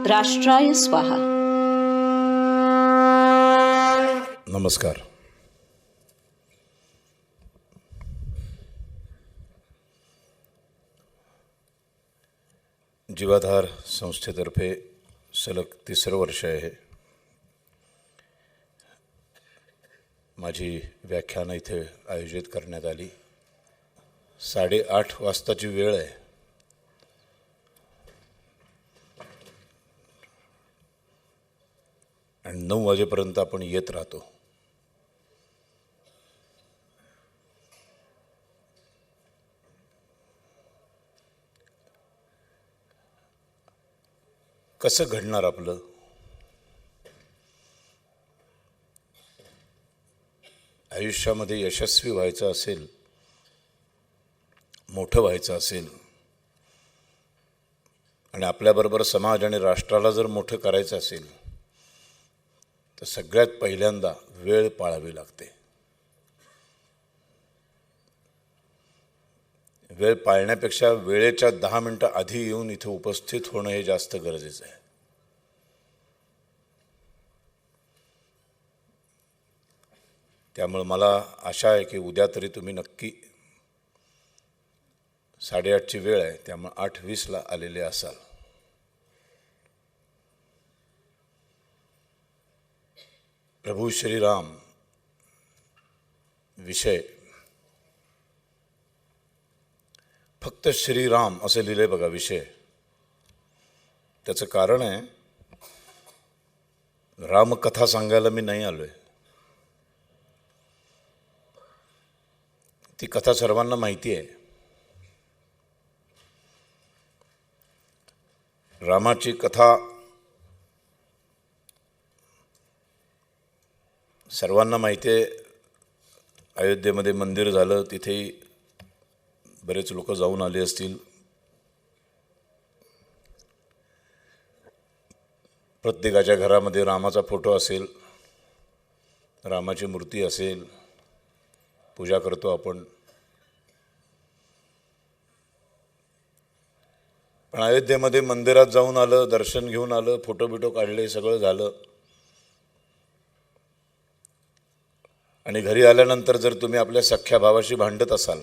राष्ट्राय स्वाहा. नमस्कार. जीवाधार संस्थेतर्फे सलग 3रं वर्ष आहे. माझी व्याख्यानं इथे आयोजित करण्यात आली. 8:30 वाजताची वेळ आहे. आणि 9 वाजेपर्यंत आपण येत राहतो. कसं घडणार आपलं? आयुष्यामध्ये यशस्वी व्हायचं असेल, मोठं व्हायचं असेल आणि आपल्याबरोबर समाज आणि राष्ट्राला जर मोठं करायचं असेल तर सगळ्यात पहिल्यांदा वेळ पाळावी लागते. वेळ पाळण्यापेक्षा वेळेच्या 10 मिनिटं आधी येऊन इथे उपस्थित होणं हे जास्त गरजेचं आहे. त्यामुळे मला आशा आहे की उद्या तरी तुम्ही नक्की 8:30ची वेळ आहे, त्यामुळे 8:20ला आलेले असाल. प्रभू श्रीराम विषय, फक्त श्रीराम असं लिहिले बघा विषय. त्याचं कारण आहे, रामकथा सांगायला मी नाही आलोय. ती कथा सर्वांना माहिती आहे. रामाची कथा सर्वांना माहिती आहे. अयोध्येमध्ये मंदिर झालं, तिथेही बरेच लोक जाऊन आले असतील. प्रत्येकाच्या घरामध्ये रामाचा फोटो असेल, रामाची मूर्ती असेल, पूजा करतो आपण. पण अयोध्येमध्ये मंदिरात जाऊन आलं, दर्शन घेऊन आलं, फोटो बिटो काढले, सगळं झालं. आणि घरी आल्यानंतर जर तुम्ही आपल्या सख्ख्या भावाशी भांडत असाल,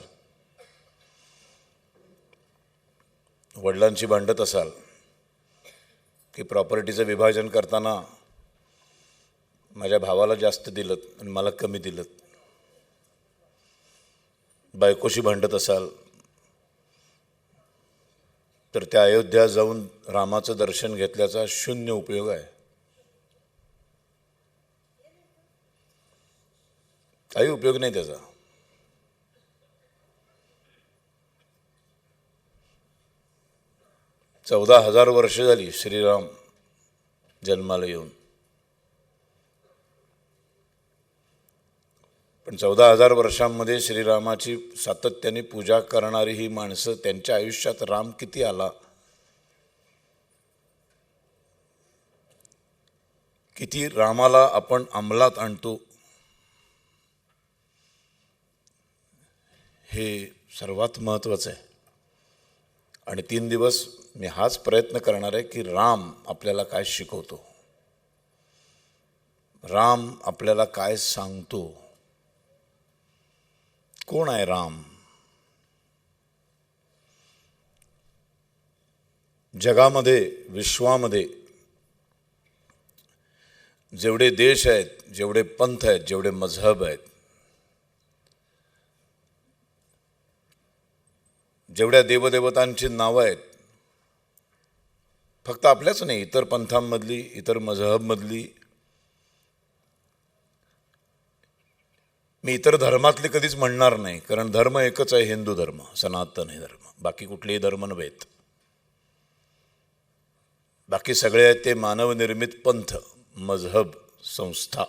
वडिलांशी भांडत असाल की प्रॉपर्टीचं विभाजन करताना माझ्या भावाला जास्त दिलं आणि मला कमी दिलं, बायकोशी भांडत असाल, तर त्या अयोध्या जाऊन रामाचं दर्शन घेतल्याचा शून्य उपयोग आहे. काही उपयोग नाही त्याचा. चौदा 14,000 वर्ष झाली श्रीराम जन्माला येऊन. पण 14,000 वर्षांमध्ये श्रीरामाची सातत्याने पूजा करणारी ही माणसं, त्यांच्या आयुष्यात राम किती आला, किती रामाला आपण अंमलात आणतो, हे सर्वात महत्त्वाचं आहे. आणि 3 दिवस मी हाच प्रयत्न करणार आहे की राम आपल्याला काय शिकवतो, राम आपल्याला काय सांगतो, कोण आहे राम. जगामध्ये, विश्वामध्ये जेवढे देश आहेत, जेवढे पंथ आहेत, जेवढे मजहब आहेत, जेवढ्या देवदेवतांची नावं आहेत, फक्त आपल्याच नाही, इतर पंथांमधली, इतर मजहबमधली, मी इतर धर्मातले कधीच म्हणणार नाही, कारण धर्म एकच आहे, हिंदू धर्म, सनातन हे धर्म. बाकी कुठलेही धर्म नव्हेत. बाकी सगळे आहेत ते मानवनिर्मित पंथ, मजहब, संस्था.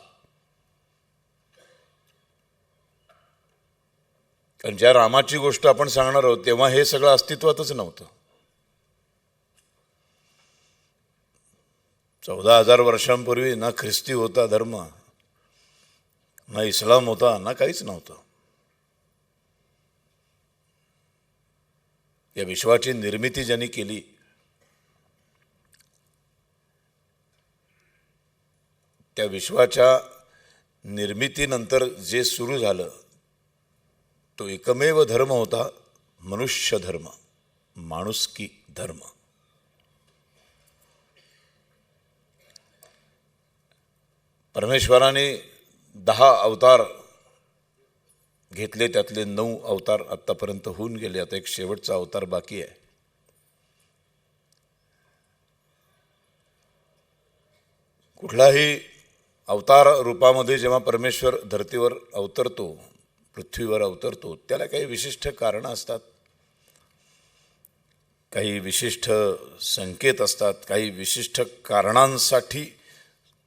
कारण ज्या रामाची गोष्ट आपण सांगणार आहोत तेव्हा हे सगळं अस्तित्वातच नव्हतं. 14,000 वर्षांपूर्वी ना ख्रिस्ती होता धर्म, ना इस्लाम होता, ना काहीच नव्हतं. या विश्वाची निर्मिती ज्यांनी केली त्या विश्वाच्या निर्मितीनंतर जे सुरू झालं तो एकमेव धर्म होता, मनुष्य धर्म, माणुसकी धर्म. परमेश्वराने 10 अवतार घेतले, त्यातले 9 अवतार आत्तापर्यंत होऊन गेले. आता एक शेवटचा अवतार बाकी आहे. कुठलाही अवतार रूपामध्ये जेव्हा परमेश्वर धर्तीवर अवतरतो, पृथ्वीवर अवतरतो, त्याला काही विशिष्ट कारणं असतात, काही विशिष्ट संकेत असतात, काही विशिष्ट कारणांसाठी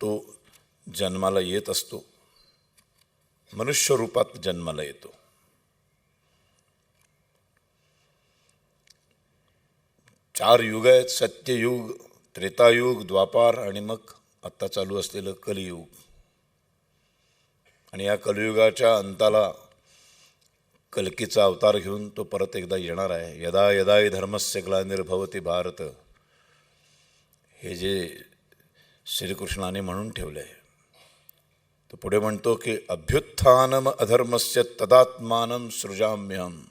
तो जन्माला येत असतो, मनुष्य रूपात जन्माला येतो. चार युग आहेत, सत्ययुग, त्रेतायुग, द्वापार आणि मग आत्ता चालू असलेलं कलियुग. आणि या कलियुगाच्या अंताला कल्कीचा अवतार घेऊन तो परत एकदा येणार आहे. यदा यदा हि धर्मस्य ग्लानिर्भवति भारत, हे जे श्रीकृष्णाने म्हणून ठेवले आहे. तो पुढे म्हणतो की अभ्युत्थानम अधर्मस्य तदात्मानं सृजाम्यहम्,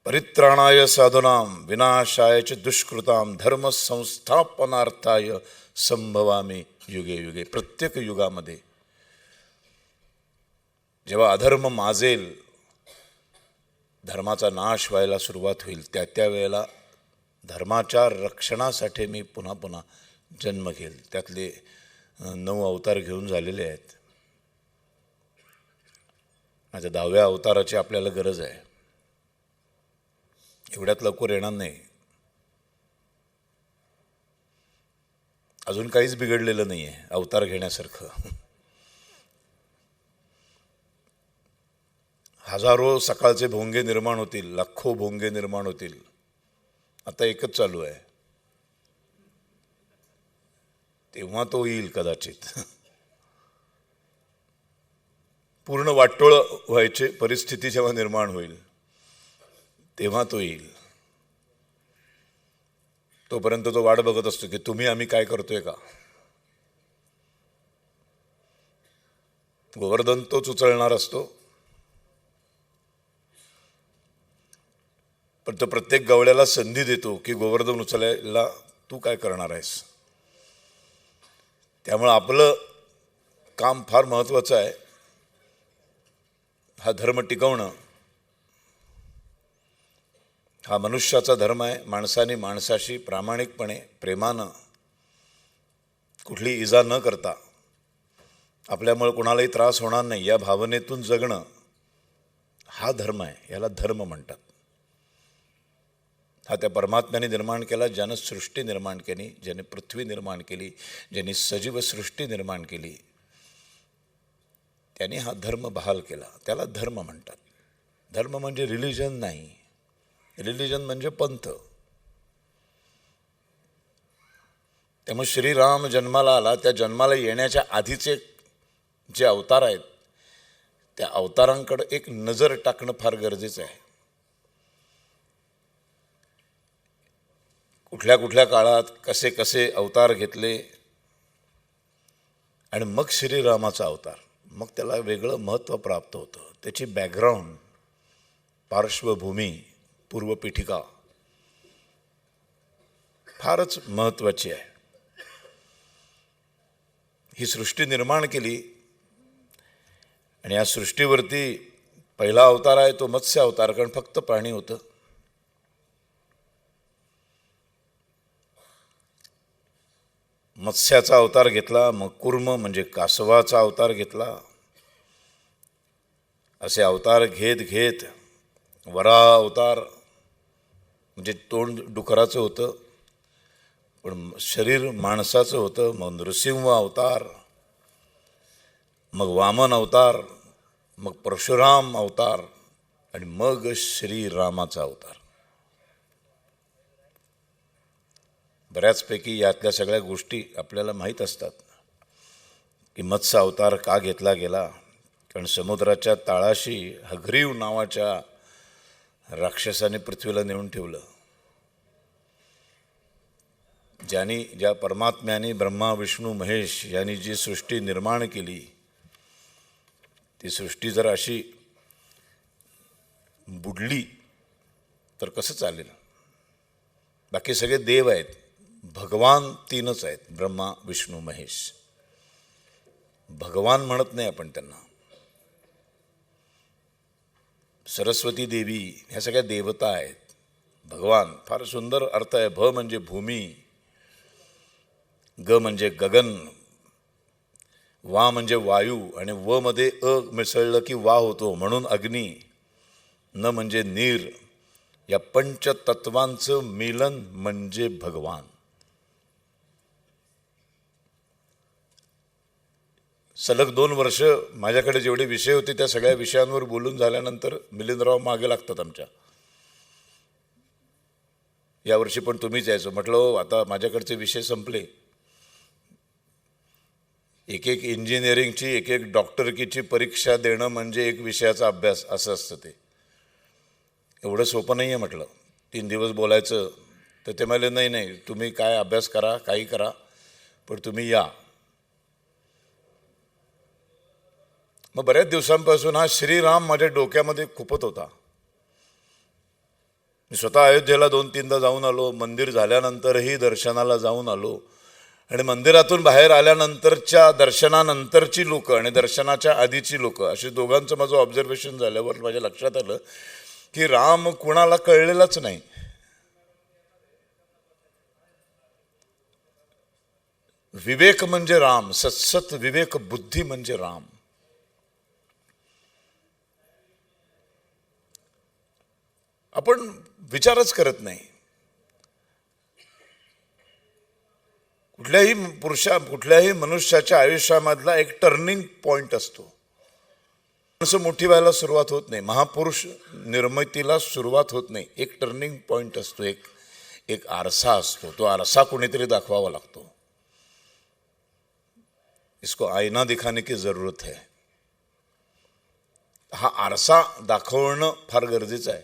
परित्राणाय साधूनां विनाशाय च दुष्कृतां धर्म संस्थापनार्थाय संभवामी युगे युगे. प्रत्येक युगामध्ये जेव्हा अधर्म माजेल, धर्माचा नाश व्हायला सुरुवात होईल, त्या वेळेला धर्माच्या रक्षणासाठी मी पुन्हा पुन्हा जन्म घेईल. त्यातले 9 अवतार घेऊन झालेले आहेत. माझ्या 10व्या अवताराची आपल्याला गरज आहे. एवढ्यात लवकर येणार नाही. अजून काहीच बिघडलेलं नाही आहे अवतार घेण्यासारखं. हजारो सकाळचे भोंगे निर्माण होतील, लाखो भोंगे निर्माण होतील. आता एकच चालू आहे, तेव्हा तो येईल कदाचित. पूर्ण वाटोळं व्हायची परिस्थिती जेव्हा निर्माण होईल तेव्हा तो येईल. तोपर्यंत तो वाट बघत असतो की तुम्ही आम्ही काय करतोय का. गोवर्धन तोच उचलणार असतो, पण तो प्रत्येक गवळ्याला संधी देतो की गोवर्धन उचलायला तू काय करणार आहेस. त्यामुळं आपलं काम फार महत्त्वाचं आहे. हा धर्म टिकवणं हा मनुष्याचा धर्म आहे. माणसाने माणसाशी प्रामाणिकपणे, प्रेमानं, कुठली इजा न करता, आपल्यामुळे कोणालाही त्रास होणार नाही या भावनेतून जगणं हा धर्म आहे. याला धर्म म्हणतात. हा त्या परमात्म्याने निर्माण केला, ज्यानं सृष्टी निर्माण केली, ज्याने पृथ्वी निर्माण केली, ज्याने सजीव सृष्टी निर्माण केली, त्याने हा धर्म बहाल केला. त्याला धर्म म्हणतात. धर्म म्हणजे रिलिजन नाही. रिलिजन म्हणजे पंथ. त्यामुळे श्रीराम जन्माला आला, त्या जन्माला येण्याच्या आधीचे जे अवतार आहेत त्या अवतारांकडे एक नजर टाकणं फार गरजेचं आहे. कुठल्या कुठल्या काळात कसे कसे अवतार घेतले आणि मग श्रीरामाचा अवतार, मग त्याला वेगळं महत्त्व प्राप्त होतं. त्याची बॅकग्राऊंड, पार्श्वभूमी, पूर्वपीठिका फारच महत्त्वाची आहे. ही सृष्टी निर्माण केली आणि या सृष्टीवरती पहिला अवतार आहे तो मत्स्य अवतार, कारण फक्त प्राणी होतं. मत्स्याचा अवतार घेतला, मग कुर्म म्हणजे कासवाचा अवतार घेतला. असे अवतार घेत घेत वराह अवतार म्हणजे तोंड डुकराचं होतं पण शरीर माणसाचं होतं. मग नृसिंह अवतार, मग वामन अवतार, मग परशुराम अवतार आणि मग श्रीरामाचा अवतार. बऱ्याचपैकी यातल्या सगळ्या गोष्टी आपल्याला माहीत असतात की मत्स्य अवतार का घेतला गेला. कारण समुद्राच्या तळाशी हग्रीव नावाच्या राक्षसाने पृथ्वीला नेऊन ठेवलं. ज्या परमात्म्याने ब्रह्मा विष्णू महेश यांनी जी सृष्टी निर्माण केली, ती सृष्टी जर अशी बुडली तर कसं चालेल? बाकी सगळे देव आहेत, भगवान तीनच आहेत, ब्रह्मा विष्णू महेश. भगवान म्हणत नाही आपण त्यांना. सरस्वती देवी ह्या सगळ्या देवता आहेत. भगवान फार सुंदर अर्थ आहे. भ म्हणजे भूमी, ग म्हणजे गगन, वा म्हणजे वायू, आणि व मध्ये अ मिसळलं की वा होतो म्हणून अग्नी, न म्हणजे नीर. या पंचतत्वांचं मिलन म्हणजे भगवान. सलग 2 वर्ष माझ्याकडे जेवढे विषय होते त्या सगळ्या विषयांवर बोलून झाल्यानंतर मिलिंदराव मागे लागतात आमच्या. यावर्षी पण तुम्हीच यायचं. म्हटलं आता माझ्याकडचे विषय संपले. एक इंजिनिअरिंगची एक डॉक्टरकीची परीक्षा देणं म्हणजे एक विषयाचा अभ्यास असं असतं. ते एवढं सोपं नाही आहे म्हटलं. 3 दिवस बोलायचं. तर ते म्हणाले नाही तुम्ही काय अभ्यास करा, काही करा, पण तुम्ही या. मग बऱ्याच दिवसांपासून हा श्रीराम माझ्या डोक्यामध्ये खुपत होता. मी स्वतः अयोध्येला 2-3दा जाऊन आलो. मंदिर झाल्यानंतरही दर्शनाला जाऊन आलो. आणि मंदिरातून बाहेर आल्यानंतरच्या दर्शनानंतरची लोक आणि दर्शनाच्या आधीची लोक अशी दोघांचं माझं ऑब्झर्वेशन झाल्यावर माझ्या लक्षात आलं की राम कुणाला कळलेलाच नाही. विवेक म्हणजे राम, सत्सत विवेक बुद्धी म्हणजे राम. आपण विचारच करत नाही. कुठल्याही मनुष्याच्या आयुष्यामधला एक टर्निंग पॉइंट असतो. माणसं मोठी व्हायला सुरुवात होत नाही, महापुरुष निर्मितीला सुरुवात होत नाही. एक टर्निंग पॉइंट असतो, एक आरसा असतो. तो आरसा कोणीतरी दाखवावा लागतो. इसको आईना दिखाने की जरूरत है. हा आरसा दाखवणं फार गरजेचं आहे.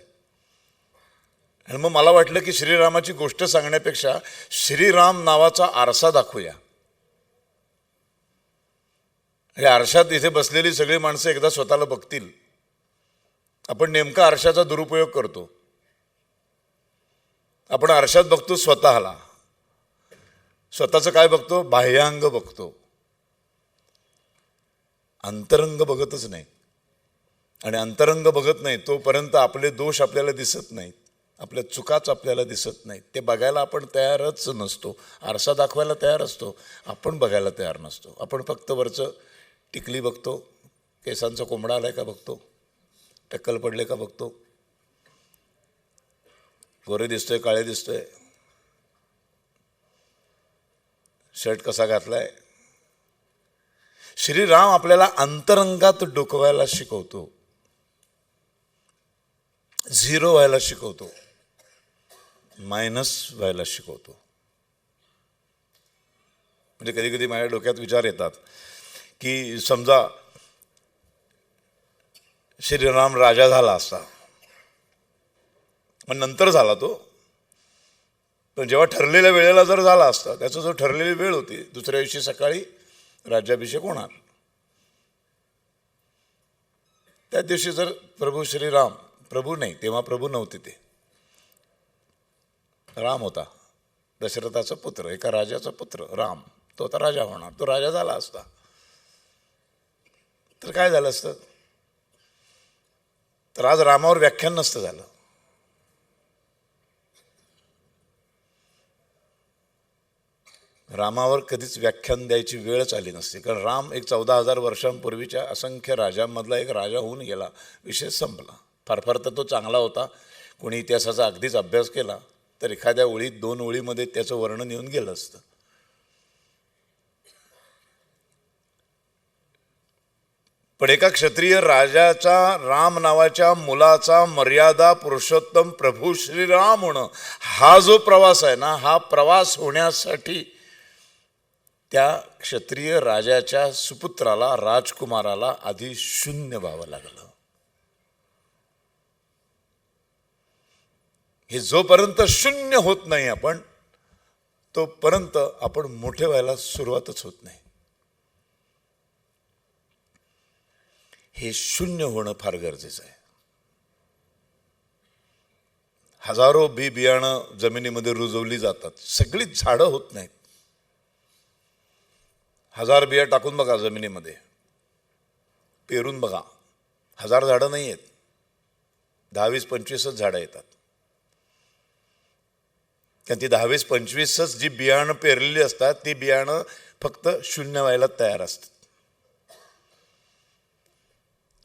आणि मग मला वाटलं की श्रीरामाची गोष्ट सांगण्यापेक्षा श्रीराम नावाचा आरसा दाखवूया. या आरशात इथे बसलेली सगळी माणसं एकदा स्वतःला बघतील. आपण नेमका आरशाचा दुरुपयोग करतो. आपण आरशात बघतो स्वतःला. स्वतःचं काय बघतो? बाह्यांग बघतो, अंतरंग बघतच नाही. आणि अंतरंग बघत नाही तोपर्यंत आपले दोष आपल्याला दिसत नाहीत, आपल्या चुकाच आपल्याला दिसत नाहीत. ते बघायला आपण तयारच नसतो. आरसा दाखवायला तयार असतो, आपण बघायला तयार नसतो. आपण फक्त वरचं टिकली बघतो, केसांचा कोंबडा आलाय का बघतो, टक्कल पडले का बघतो, गोरे दिसतोय काळे दिसतोय, शर्ट कसा घातलाय. श्रीराम आपल्याला अंतरंगात डोकवायला शिकवतो, झिरो व्हायला शिकवतो, मायनस व्हायला शिकवतो. म्हणजे कधी कधी माझ्या डोक्यात विचार येतात की समजा श्रीराम राजा झाला असता, पण नंतर झाला तो. पण जेव्हा ठरलेल्या वेळेला जर झाला असता, त्याचं जो ठरलेली वेळ होती, दुसऱ्या दिवशी सकाळी राज्याभिषेक होणार, त्या दिवशी जर प्रभू श्रीराम, प्रभू नाही तेव्हा प्रभू नव्हते, ते राम होता, दशरथाचा पुत्र, एका राजाचा पुत्र राम, तो आता राजा होणार, तो राजा झाला असता तर काय झालं असतं? तर आज रामावर व्याख्यान नसतं झालं. रामावर कधीच व्याख्यान द्यायची वेळच आली नसती. कारण राम एक 14,000 वर्षांपूर्वीच्या असंख्य राजांमधला एक राजा होऊन गेला, विषय संपला. फार फार तर तो चांगला होता. कोणी इतिहासाचा अगदीच अभ्यास केला तर एखाद्या ओळीत 2 ओळीमध्ये त्याचं वर्णन येऊन गेलं असतं. पण एका क्षत्रिय राजाचा, राम नावाच्या मुलाचा मर्यादा पुरुषोत्तम प्रभू श्रीराम होणं, हा जो प्रवास आहे ना, हा प्रवास होण्यासाठी त्या क्षत्रिय राजाच्या सुपुत्राला, राजकुमाराला आधी शून्य व्हावं लागलं. हे जोपर्यंत शून्य होत नाही आपण, तोपर्यंत आपण मोठे व्हायला सुरुवातच होत नाही. हे शून्य होणं फार गरजेचं आहे. हजारो बियाणं जमिनीमध्ये रुजवली जातात, सगळीच झाडं होत नाहीत. 1000 बिया टाकून बघा जमिनीमध्ये, पेरून बघा, 1000 झाडं नाही आहेत, 10-20-25च झाडं येतात. कारण ती 10-20-25च जी बियाणं पेरलेली असतात ती बियाणं फक्त शून्य व्हायला तयार असतात.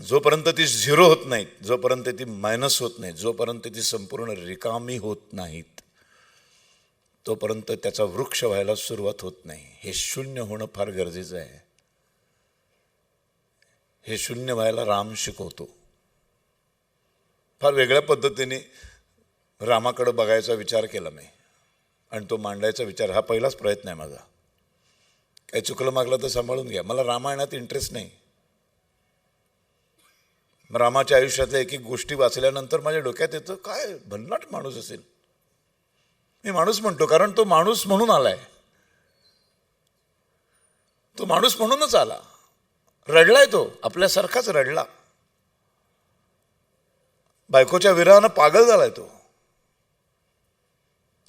जोपर्यंत ती झिरो होत नाहीत, जोपर्यंत ती मायनस होत नाहीत, जोपर्यंत ती संपूर्ण रिकामी होत नाहीत, तोपर्यंत त्याचा वृक्ष व्हायला सुरुवात होत नाही. हे शून्य होणं फार गरजेचं आहे. हे शून्य व्हायला राम शिकवतो. फार वेगळ्या पद्धतीने रामाकडे बघायचा विचार केला मी आणि तो मांडायचा विचार, हा पहिलाच प्रयत्न आहे माझा. काही चुकलं मागलं तर सांभाळून घ्या. मला रामायणात इंटरेस्ट नाही. रामाच्या आयुष्यातल्या एक एक गोष्टी वाचल्यानंतर माझ्या डोक्यात येतं, काय भन्नाट माणूस असेल. मी माणूस म्हणतो कारण तो माणूस म्हणून आलाय. तो माणूस म्हणूनच आला. रडलाय तो, आपल्यासारखाच रडला. बायकोच्या विरहानं पागल झालाय तो.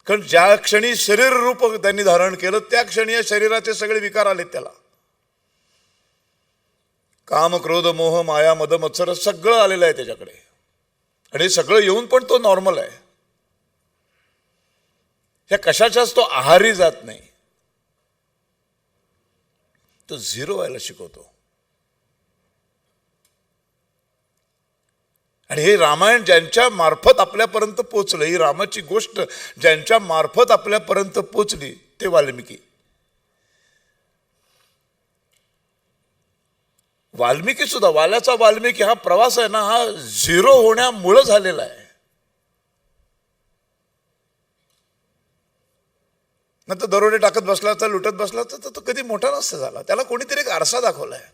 कारण ज्या क्षणी शरीर रूप त्यांनी धारण केलं त्या क्षणी या शरीराचे सगळे विकार आलेत त्याला. काम, क्रोध, मोह, माया, मद, मत्सर सगळं आलेलं आहे त्याच्याकडे. आणि हे सगळं येऊन पण तो नॉर्मल आहे. ह्या कशाच्याच तो आहारी जात नाही. तो झिरो व्हायला शिकवतो. आणि हे रामायण ज्यांच्या मार्फत आपल्यापर्यंत पोचलं, ही रामाची गोष्ट ज्यांच्या मार्फत आपल्यापर्यंत पोचली ते वाल्मिकी. वाल्मिकी सुद्धा, वाल्याचा वाल्मिकी हा प्रवास आहे ना, हा झिरो होण्यामुळं झालेला आहे. नंतर दरोडे टाकत बसला तर, लुटत बसला तर तो कधी मोठा नसता झाला. त्याला कोणीतरी एक आरसा दाखवलाय.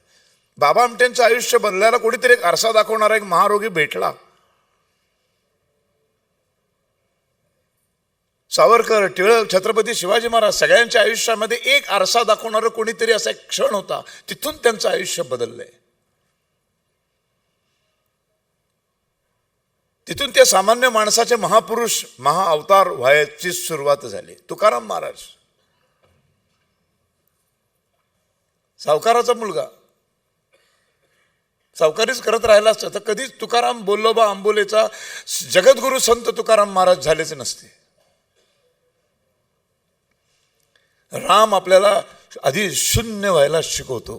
बाबा आमट्यांचं आयुष्य बदलायला कोणीतरी एक आरसा दाखवणारा एक महारोगी भेटला. सावरकर, टिळक, छत्रपती शिवाजी महाराज सगळ्यांच्या आयुष्यामध्ये एक आरसा दाखवणारं कोणीतरी असा एक क्षण होता. तिथून त्यांचं आयुष्य बदललंय. तिथून ते सामान्य माणसाचे महापुरुष, महाअवतार व्हायची सुरुवात झाली. तुकाराम महाराज, सावकाराचा मुलगा, सावकारीच करत राहिला असता तर कधीच तुकाराम बोल्लोबा आंबोलेचा जगद्गुरु संत तुकाराम महाराज झालेच नसते. राम आपल्याला आधी शून्य व्हायला शिकवतो,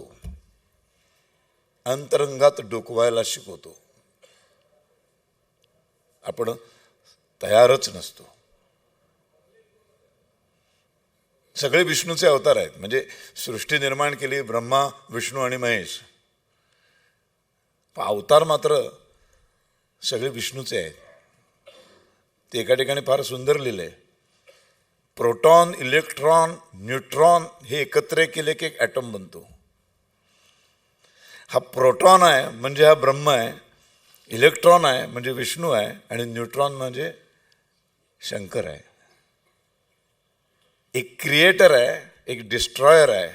अंतरंगात डोकवायला शिकवतो. आपण तयारच नसतो. सगळे विष्णूचे अवतार आहेत. म्हणजे सृष्टी निर्माण केली ब्रह्मा, विष्णू आणि महेश. अवतार मात्र सगळे विष्णूचे आहेत. ते एका ठिकाणी फार सुंदर लिहिले, प्रोटॉन, इलेक्ट्रॉन, न्यूट्रॉन हे एकत्र केले की एक ॲटम बनतो. हा प्रोटॉन आहे म्हणजे हा ब्रह्म आहे, इलेक्ट्रॉन आहे म्हणजे विष्णू आहे, आणि न्यूट्रॉन म्हणजे शंकर आहे. एक क्रिएटर आहे, एक डिस्ट्रॉयर आहे.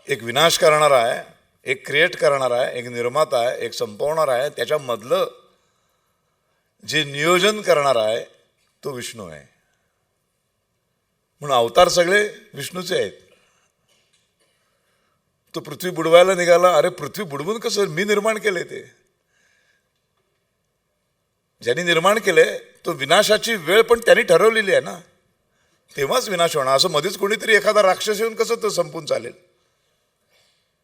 एक विनाश करणारा आहे, एक क्रिएट करणारा आहे, एक निर्माता आहे, एक संपवणारा आहे. त्याच्यामधलं जे नियोजन करणारा आहे तो विष्णू आहे. म्हणून अवतार सगळे विष्णूचे आहेत. तो पृथ्वी बुडवायला निघाला. अरे पृथ्वी बुडवून कसं, मी निर्माण केले. ते ज्यांनी निर्माण केले तो विनाशाची वेळ पण त्यांनी ठरवलेली आहे ना, तेव्हाच विनाश होणार. असं मध्येच कोणीतरी एखादा राक्षस येऊन कसं तो संपून चालेल.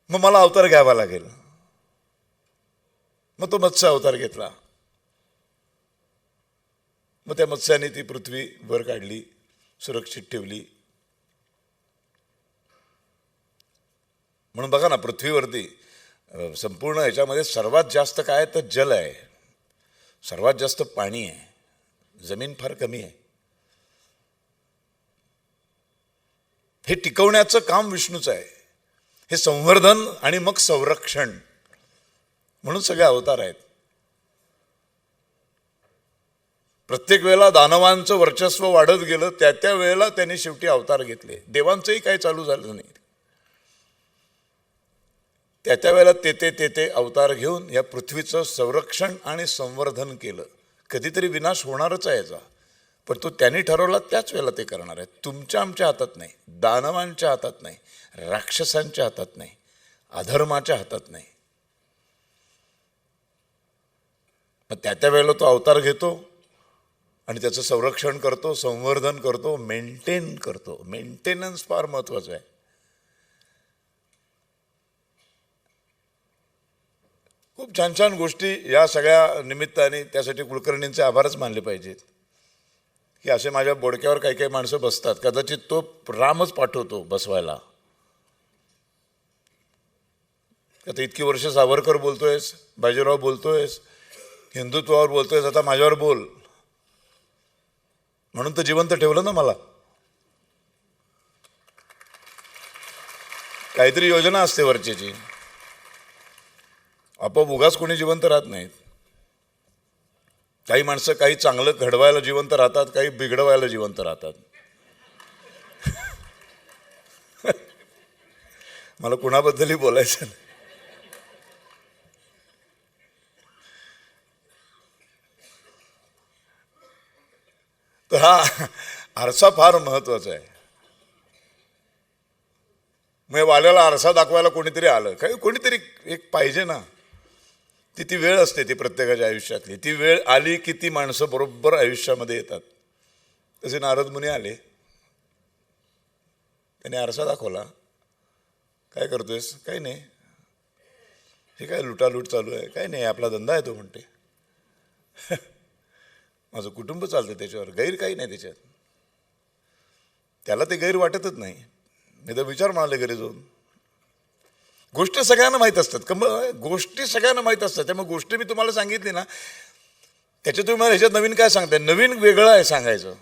मग मला अवतार घ्यावा लागेल. मग तो मत्स्य अवतार घेतला. मग त्या मत्स्याने ती पृथ्वी वर काढली, सुरक्षित ठेवली. म्हणून बघा ना, पृथ्वीवरती संपूर्ण ह्याच्यामध्ये सर्वात जास्त काय तर जल आहे, सर्वात जास्त पाणी आहे, जमीन फार कमी आहे. हे टिकवण्याचं काम विष्णूचं आहे. हे संवर्धन आणि मग संरक्षण म्हणून सगळे अवतार आहेत. प्रत्येक वेळेला दानवांचं वर्चस्व वाढत गेलं, त्या त्या वेळेला त्यांनी शेवटी अवतार घेतले. देवांचंही काही चालू झालं नाही. त्या त्या वेळेला ते अवतार घेऊन या पृथ्वीचं संरक्षण आणि संवर्धन केलं. कधीतरी विनाश होणारच आहे याचा, पण तो त्यांनी ठरवला त्याच वेळेला ते करणार आहे. तुमच्या आमच्या हातात नाही, दानवांच्या हातात नाही, राक्षसांच्या हातात नाही, अधर्माच्या हातात नाही. मग त्या त्या वेळेला तो अवतार घेतो आणि त्याचं संरक्षण करतो, संवर्धन करतो, मेंटेन करतो. मेंटेनन्स फार महत्वाचं आहे. खूप छान छान गोष्टी या सगळ्या निमित्ताने, त्यासाठी कुलकर्णींचे आभारच मानले पाहिजेत की असे माझ्या बोडक्यावर काही काही माणसं बसतात. कदाचित तो रामच पाठवतो बसवायला. आता इतकी वर्ष सावरकर बोलतोयस, बाजीराव बोलतोयस, हिंदुत्वावर बोलतोयस, आता माझ्यावर बोल म्हणून तर जिवंत ठेवलं ना मला. काहीतरी योजना असते वरचेची. आपोआप उगाच कोणी जिवंत राहत नाहीत. काही माणसं काही चांगलं घडवायला जिवंत राहतात, काही बिघडवायला जिवंत राहतात. मला कुणाबद्दलही बोलायचं नाही. तर हा आरसा फार महत्वाचा आहे. मग वाल्याला आरसा दाखवायला कोणीतरी आलं, काही कोणीतरी एक पाहिजे ना. ती वेळ असते ती प्रत्येकाच्या आयुष्यातली. ती वेळ आली की ती माणसं बरोबर आयुष्यामध्ये येतात. तसे नारद मुनी आले, त्याने आरसा दाखवला. काय करतोयस? काही नाही. हे काय लुटालूट चालू आहे? काही नाही, आपला धंदा आहे तो म्हणते. माझं कुटुंब चालतं त्याच्यावर, गैर काही नाही त्याच्यात. त्याला ते गैर वाटतच नाही. मी तर विचार म्हणाले घरी जाऊन. गोष्टी सगळ्यांना माहीत असतात. गोष्टी सगळ्यांना माहीत असतात. त्यामुळे गोष्टी मी तुम्हाला सांगितली ना, त्याच्यात तुम्ही मला ह्याच्यात नवीन काय सांगताय? नवीन वेगळं आहे सांगायचं.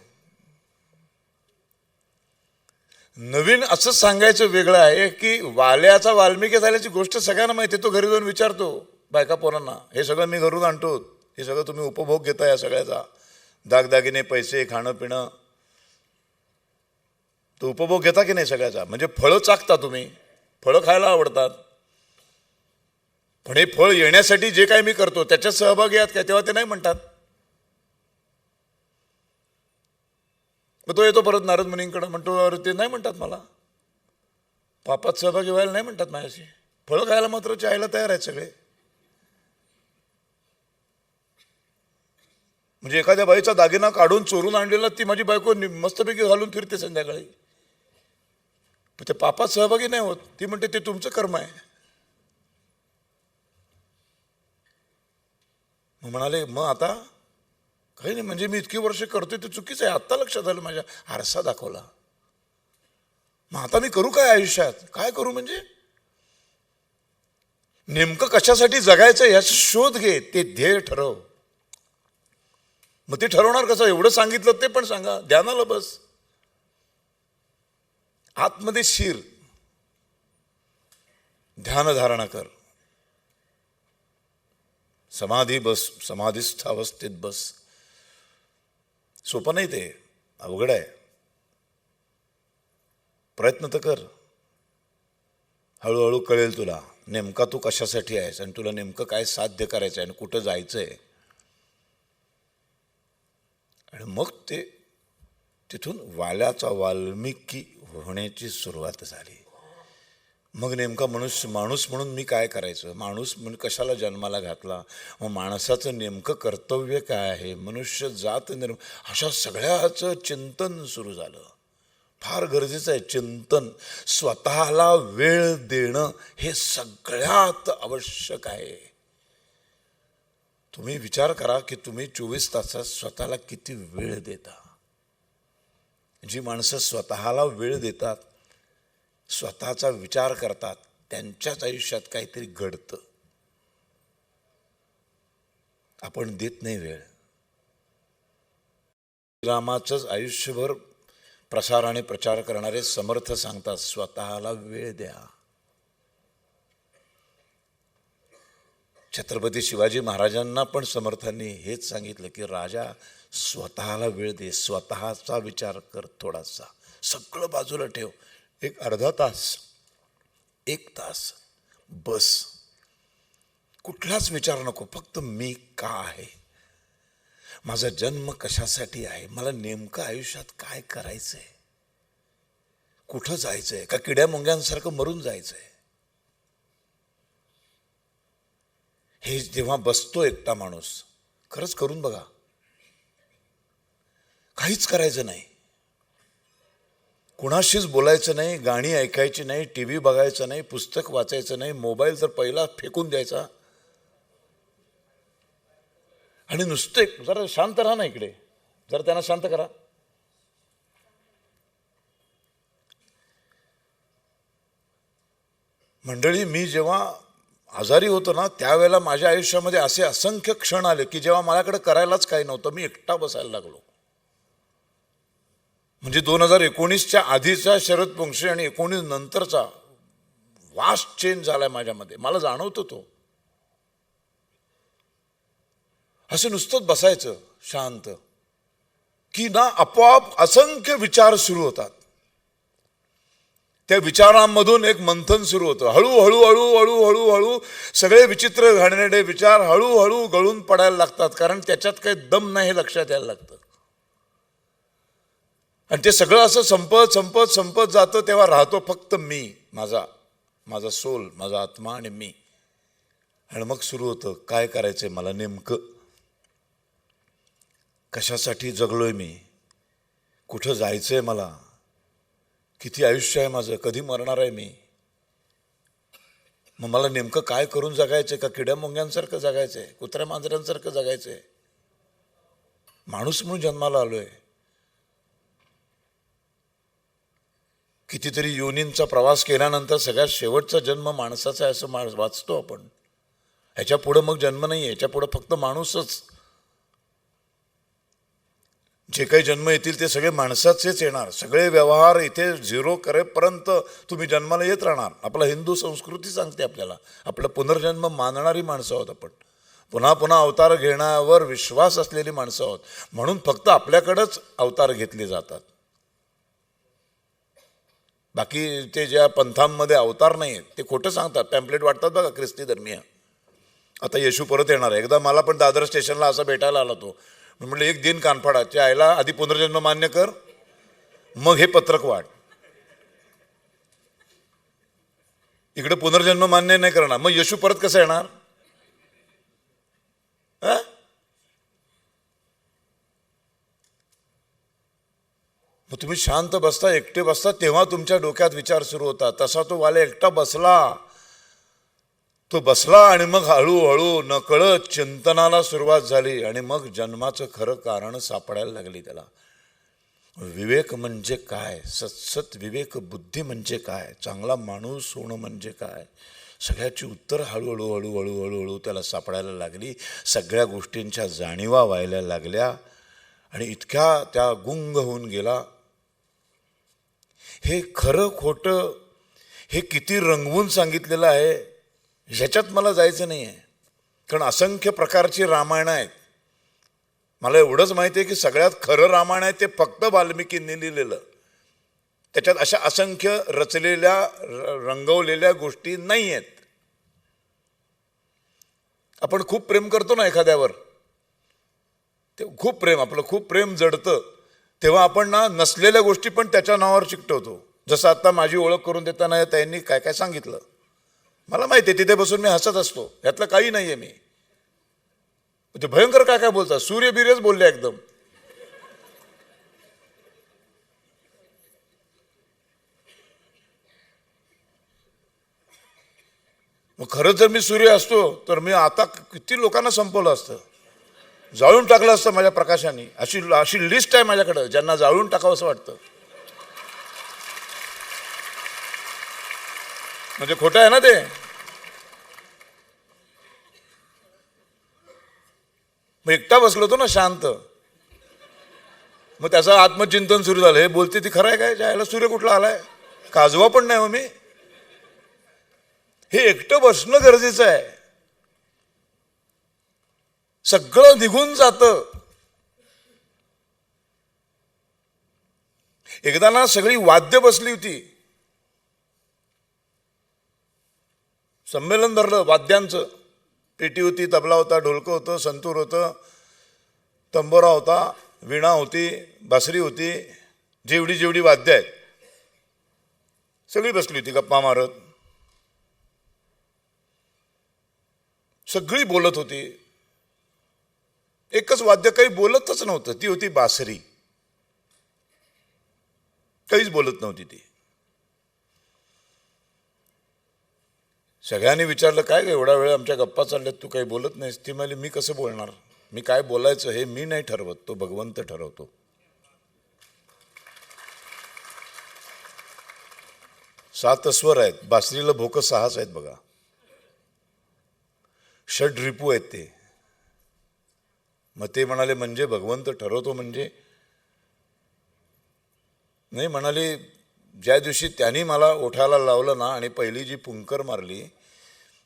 नवीन असं सांगायचं वेगळं आहे की वाल्याचा वाल्मिकी झाल्याची गोष्ट सगळ्यांना माहिती आहे. तो घरी जाऊन विचारतो बायका पोरांना, हे सगळं मी घरून आणतो, हे सगळं तुम्ही उपभोग घेता या सगळ्याचा, दागदागिने, पैसे, खाणं पिणं, तो उपभोग घेता की नाही सगळ्याचा? म्हणजे फळं चाकता तुम्ही, फळं खायला आवडतात, पण हे फळ येण्यासाठी जे काही मी करतो त्याच्यात सहभागी आहात काय? तेव्हा ते नाही म्हणतात. मग तो येतो परत नारद मुनींकडे, म्हणतो अरे ते नाही म्हणतात मला, पापात सहभागी व्हायला नाही म्हणतात माझ्याशी, फळं खायला मात्र चायला तयार आहेत सगळे. म्हणजे एखाद्या बाईचा दागिना काढून चोरून आणलेला ती माझी बायको मस्तपैकी घालून फिरते संध्याकाळी, ते पापात सहभागी नाही होत. ती म्हणते ते तुमचं कर्म आहे. मग म्हणाले मग आता काही नाही, म्हणजे मी इतकी वर्ष करतोय ते चुकीचं आहे, आत्ता लक्षात आलं, माझ्या आरसा दाखवला. मग आता मी करू काय आयुष्यात? काय करू म्हणजे नेमकं कशासाठी जगायचं याचा शोध घे, ते ध्येय ठरव. मग ते ठरवणार कसं? एवढं सांगितलं ते पण सांगा, ध्यानाला बस, आतमध्ये शिर, ध्यानधारणा कर, समाधी बस, समाधिस्थ अवस्थेत बस. सोपं नाही ते, अवघड आहे. प्रयत्न तर कर, हळूहळू कळेल तुला नेमका तू कशासाठी आहेस आणि तुला नेमकं काय साध्य करायचं आहे आणि कुठं जायचंय. आणि मग ते तिथून वाल्याचा वाल्मिकी होण्याची सुरुवात झाली. मग नेमका माणूस म्हणून मी काय करायचं, माणूस म्हणून कशाला जन्माला घातला, मग माणसाचं नेमकं कर्तव्य काय आहे, मनुष्य जात अशा सगळ्याचं चिंतन सुरू झालं. फार गरजेचं आहे चिंतन. स्वतःला वेळ देणं हे सगळ्यात आवश्यक आहे. तुम्ही विचार करा की तुम्ही 24 तासात स्वतःला किती वेळ देता. जी माणसं स्वतःला वेळ देतात, स्वतःचा विचार करतात, त्यांच्याच आयुष्यात काहीतरी घडतं. आपण देत नाही वेळ. रामाचंच आयुष्यभर प्रसार आणि प्रचार करणारे समर्थ सांगतात स्वतःला वेळ द्या. छत्रपती शिवाजी महाराजांना पण समर्थांनी हेच सांगितलं की राजा स्वतःला वेळ दे, स्वतःचा विचार कर, थोडासा सगळं बाजूला ठेव, एक अर्धा तास, एक तास बस, कुठलाच विचार नको, फक्त मी का आहे, माझा जन्म कशासाठी आहे, मला नेमकं आयुष्यात काय करायचंय, कुठं जायचंय, का किड्या मुंग्यांसारखं मरून जायचंय. हे जेव्हा बसतो एकटा माणूस, खरंच करून बघा, काहीच करायचं नाही, कुणाशीच बोलायचं नाही, गाणी ऐकायची नाही, टी व्ही बघायचं नाही, पुस्तक वाचायचं नाही, मोबाईल तर पहिला फेकून द्यायचा आणि नुसते जरा शांत राहा ना, इकडे जरा त्यांना शांत करा. मंडळी, मी जेव्हा आजारी होतो ना, त्यावेळेला माझ्या आयुष्यामध्ये असे असंख्य क्षण आले की जेव्हा माझ्याकडे करायलाच काही नव्हतं, मी एकटा बसायला लागलो. म्हणजे 2019च्या आधीचा शरद पोंक्षे आणि 19 नंतरचा वास्ट चेंज झालाय माझ्यामध्ये, मला जाणवतो तो. असं नुसतंच बसायचं शांत की ना आपोआप असंख्य विचार सुरू होतात. त्या विचारांमधून एक मंथन सुरू होतं. हळूहळू हळूहळू हळूहळू सगळे विचित्र घडणारे विचार हळूहळू गळून पडायला लागतात, कारण त्याच्यात काही दम नाही हे लक्षात यायला लागतं. आणि ते सगळं असं संपत संपत संपत जातं, तेव्हा राहतो फक्त मी, माझा सोल, माझा आत्मा आणि मी. आणि मग सुरू होतं, काय करायचंय मला नेमकं, कशासाठी जगलोय मी, कुठं जायचंय मला, किती आयुष्य आहे माझं, कधी मरणार आहे मी, मग मला नेमकं काय करून जगायचंय, का किड्या मुंग्यांसारखं जगायचंय, कुत्र्या मांजरांसारखं जगायचंय, माणूस म्हणून जन्माला आलोय. कितीतरी योनींचा प्रवास केल्यानंतर सगळ्यात शेवटचा जन्म माणसाचा आहे असं वाचतो आपण. ह्याच्या पुढं मग जन्म नाही, ह्याच्या पुढं फक्त माणूसच. जे काही जन्म येतील ते सगळे माणसाचेच येणार. सगळे व्यवहार इथे झिरो करेपर्यंत तुम्ही जन्माला येत राहणार. आपला हिंदू संस्कृती सांगते आपल्याला, आपला पुनर्जन्म मानणारी माणसं आहोत आपण, पुन्हा पुन्हा अवतार घेण्यावर विश्वास असलेली माणसं आहोत. म्हणून फक्त आपल्याकडंच अवतार घेतले जातात. बाकी ते ज्या पंथांमध्ये अवतार नाही आहेत ते खोटं सांगतात, पॅम्पलेट वाटतात बघा ख्रिस्ती धर्मीय. आता येशू परत येणार आहे. एकदा मला पण दादर स्टेशनला असा भेटायला आला तो. म्हटलं एक दिन कानफाडाच्या आईला आधी पुनर्जन्म मान्य कर, मग हे पत्रक वाट. इकडे पुनर्जन्म मान्य नाही करणार, मग येशू परत कसं येणार? मग तुम्ही शांत बसता, एकटे बसता, तेव्हा तुमच्या डोक्यात विचार सुरू होतात. तसा तो वाले एकटा बसला, तो बसला आणि मग हळूहळू नकळत चिंतनाला सुरुवात झाली आणि मग जन्माचं खरं कारण सापडायला लागली त्याला. विवेक म्हणजे काय, सत्सत विवेक बुद्धी म्हणजे काय, चांगला माणूस होणं म्हणजे काय, सगळ्याची उत्तर हळूहळू हळूहळू हळूहळू त्याला सापडायला लागली. सगळ्या गोष्टींच्या जाणीवा व्हायला लागल्या आणि इतक्या त्या गुंग होऊन गेला. हे खरं खोटं हे किती रंगवून सांगितलेलं आहे ह्याच्यात मला जायचं नाही आहे, कारण असंख्य प्रकारची रामायणं आहेत. मला एवढंच माहिती आहे की सगळ्यात खरं रामायण आहे ते फक्त वाल्मिकींनी लिहिलेलं. त्याच्यात अशा असंख्य रचलेल्या रंगवलेल्या गोष्टी नाही आहेत. आपण खूप प्रेम करतो ना एखाद्यावर, ते खूप प्रेम, आपलं खूप प्रेम जडतं, तेव्हा आपण ना नसलेल्या गोष्टी पण त्याच्या नावावर चिकटवतो. जसं आता माझी ओळख करून देताना त्यांनी काय काय सांगितलं मला माहिती आहे, तिथे बसून मी हसत असतो, यातलं काही नाही आहे. मी ते भयंकर काय काय बोलतात, सूर्यबीर्यच बोलले एकदम. मग खरंच जर मी सूर्य असतो तर मी आता किती लोकांना संपवलं असतं, जाळून टाकलं असतं माझ्या प्रकाशाने. अशी लिस्ट आहे माझ्याकडं ज्यांना जाळून टाकावं असं वाटतं. म्हणजे खोटं आहे ना ते. मग एकटा बसलो होतो ना शांत, मग त्याचं आत्मचिंतन सुरू झालं. हे बोलते ती खरं आहे काय, जायला सूर्य कुठला आलाय, काजवा पण नाही. मग मी हे एकटं बसणं गरजेचं आहे. सगळं निघून जातं. एकदा ना सगळी वाद्य बसली होती, संमेलन धरलं वाद्यांचं. पेटी होती, तबला होता, ढोलकं होतं, संतूर होतं, तंबोरा होता, वीणा होती, बासरी होती, जेवढी जेवढी वाद्य आहेत सगळी बसली होती गप्पा मारत. सगळी बोलत होती. एकच वाद्य काही बोलतच नव्हतं, ती होती बासरी. काहीच बोलत नव्हती ती. सगळ्यांनी विचारलं, काय एवढा वेळ आमच्या गप्पा चालल्यात, तू काही बोलत नाहीस? ती म्हणाली, मी कसं बोलणार, मी काय बोलायचं हे मी नाही ठरवत, तो भगवंत ठरवतो. सात स्वर आहेत, बासरीला भोकं 6 आहेत बघा. षड रिपू आहेत ते. मग ते म्हणाले, म्हणजे भगवंत ठरवतो म्हणजे? नाही म्हणाले, ज्या दिवशी त्यांनी मला ओठायला लावलं ना आणि पहिली जी पुंकर मारली,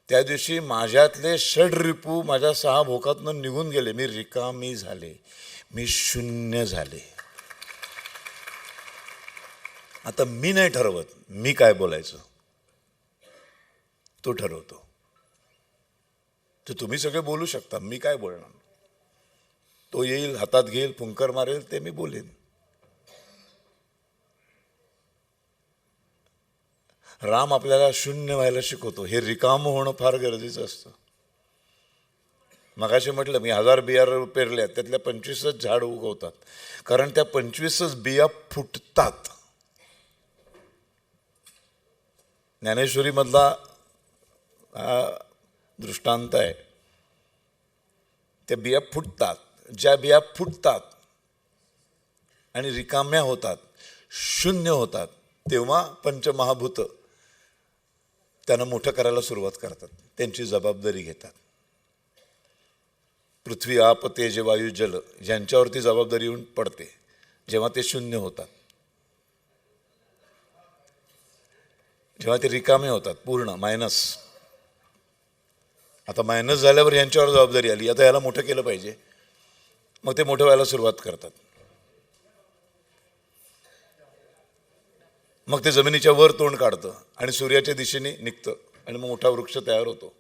त्या दिवशी माझ्यातले षड रिपू माझ्या 6 भोकातनं निघून गेले. मी रिकामी झाले, मी शून्य झाले. आता मी नाही ठरवत मी काय बोलायचं, तो ठरवतो. तर तुम्ही सगळे बोलू शकता, मी काय बोलणार? तो येईल, हातात घेईल, पुंकर मारेल, ते मी बोलेन. राम आपल्याला शून्य व्हायला शिकवतो. हे रिकाम होणं फार गरजेचं असतं. मगाशी म्हटलं, मी 1000 बिया पेरल्या, त्यातल्या 25च झाड उगवतात, कारण त्या 25च बिया फुटतात. ज्ञानेश्वरी मधला हा दृष्टांत आहे. त्या बिया फुटतात. ज्या बिया फुटतात आणि रिकाम्या होतात, शून्य होतात, तेव्हा पंचमहाभूत त्यांना मोठं करायला सुरुवात करतात, त्यांची जबाबदारी घेतात. पृथ्वी, आप, तेज, वायू, जल यांच्यावरती जबाबदारी येऊन पडते जेव्हा ते शून्य होतात, जेव्हा ते रिकामे होतात, पूर्ण मायनस. आता मायनस झाल्यावर यांच्यावर जबाबदारी आली, आता याला मोठं केलं पाहिजे. मग ते मोठं व्हायला सुरुवात करतात. मग ते जमिनीच्या वर तोंड काढतं आणि सूर्याच्या दिशेने निघतं आणि मग मोठा वृक्ष तयार होतो.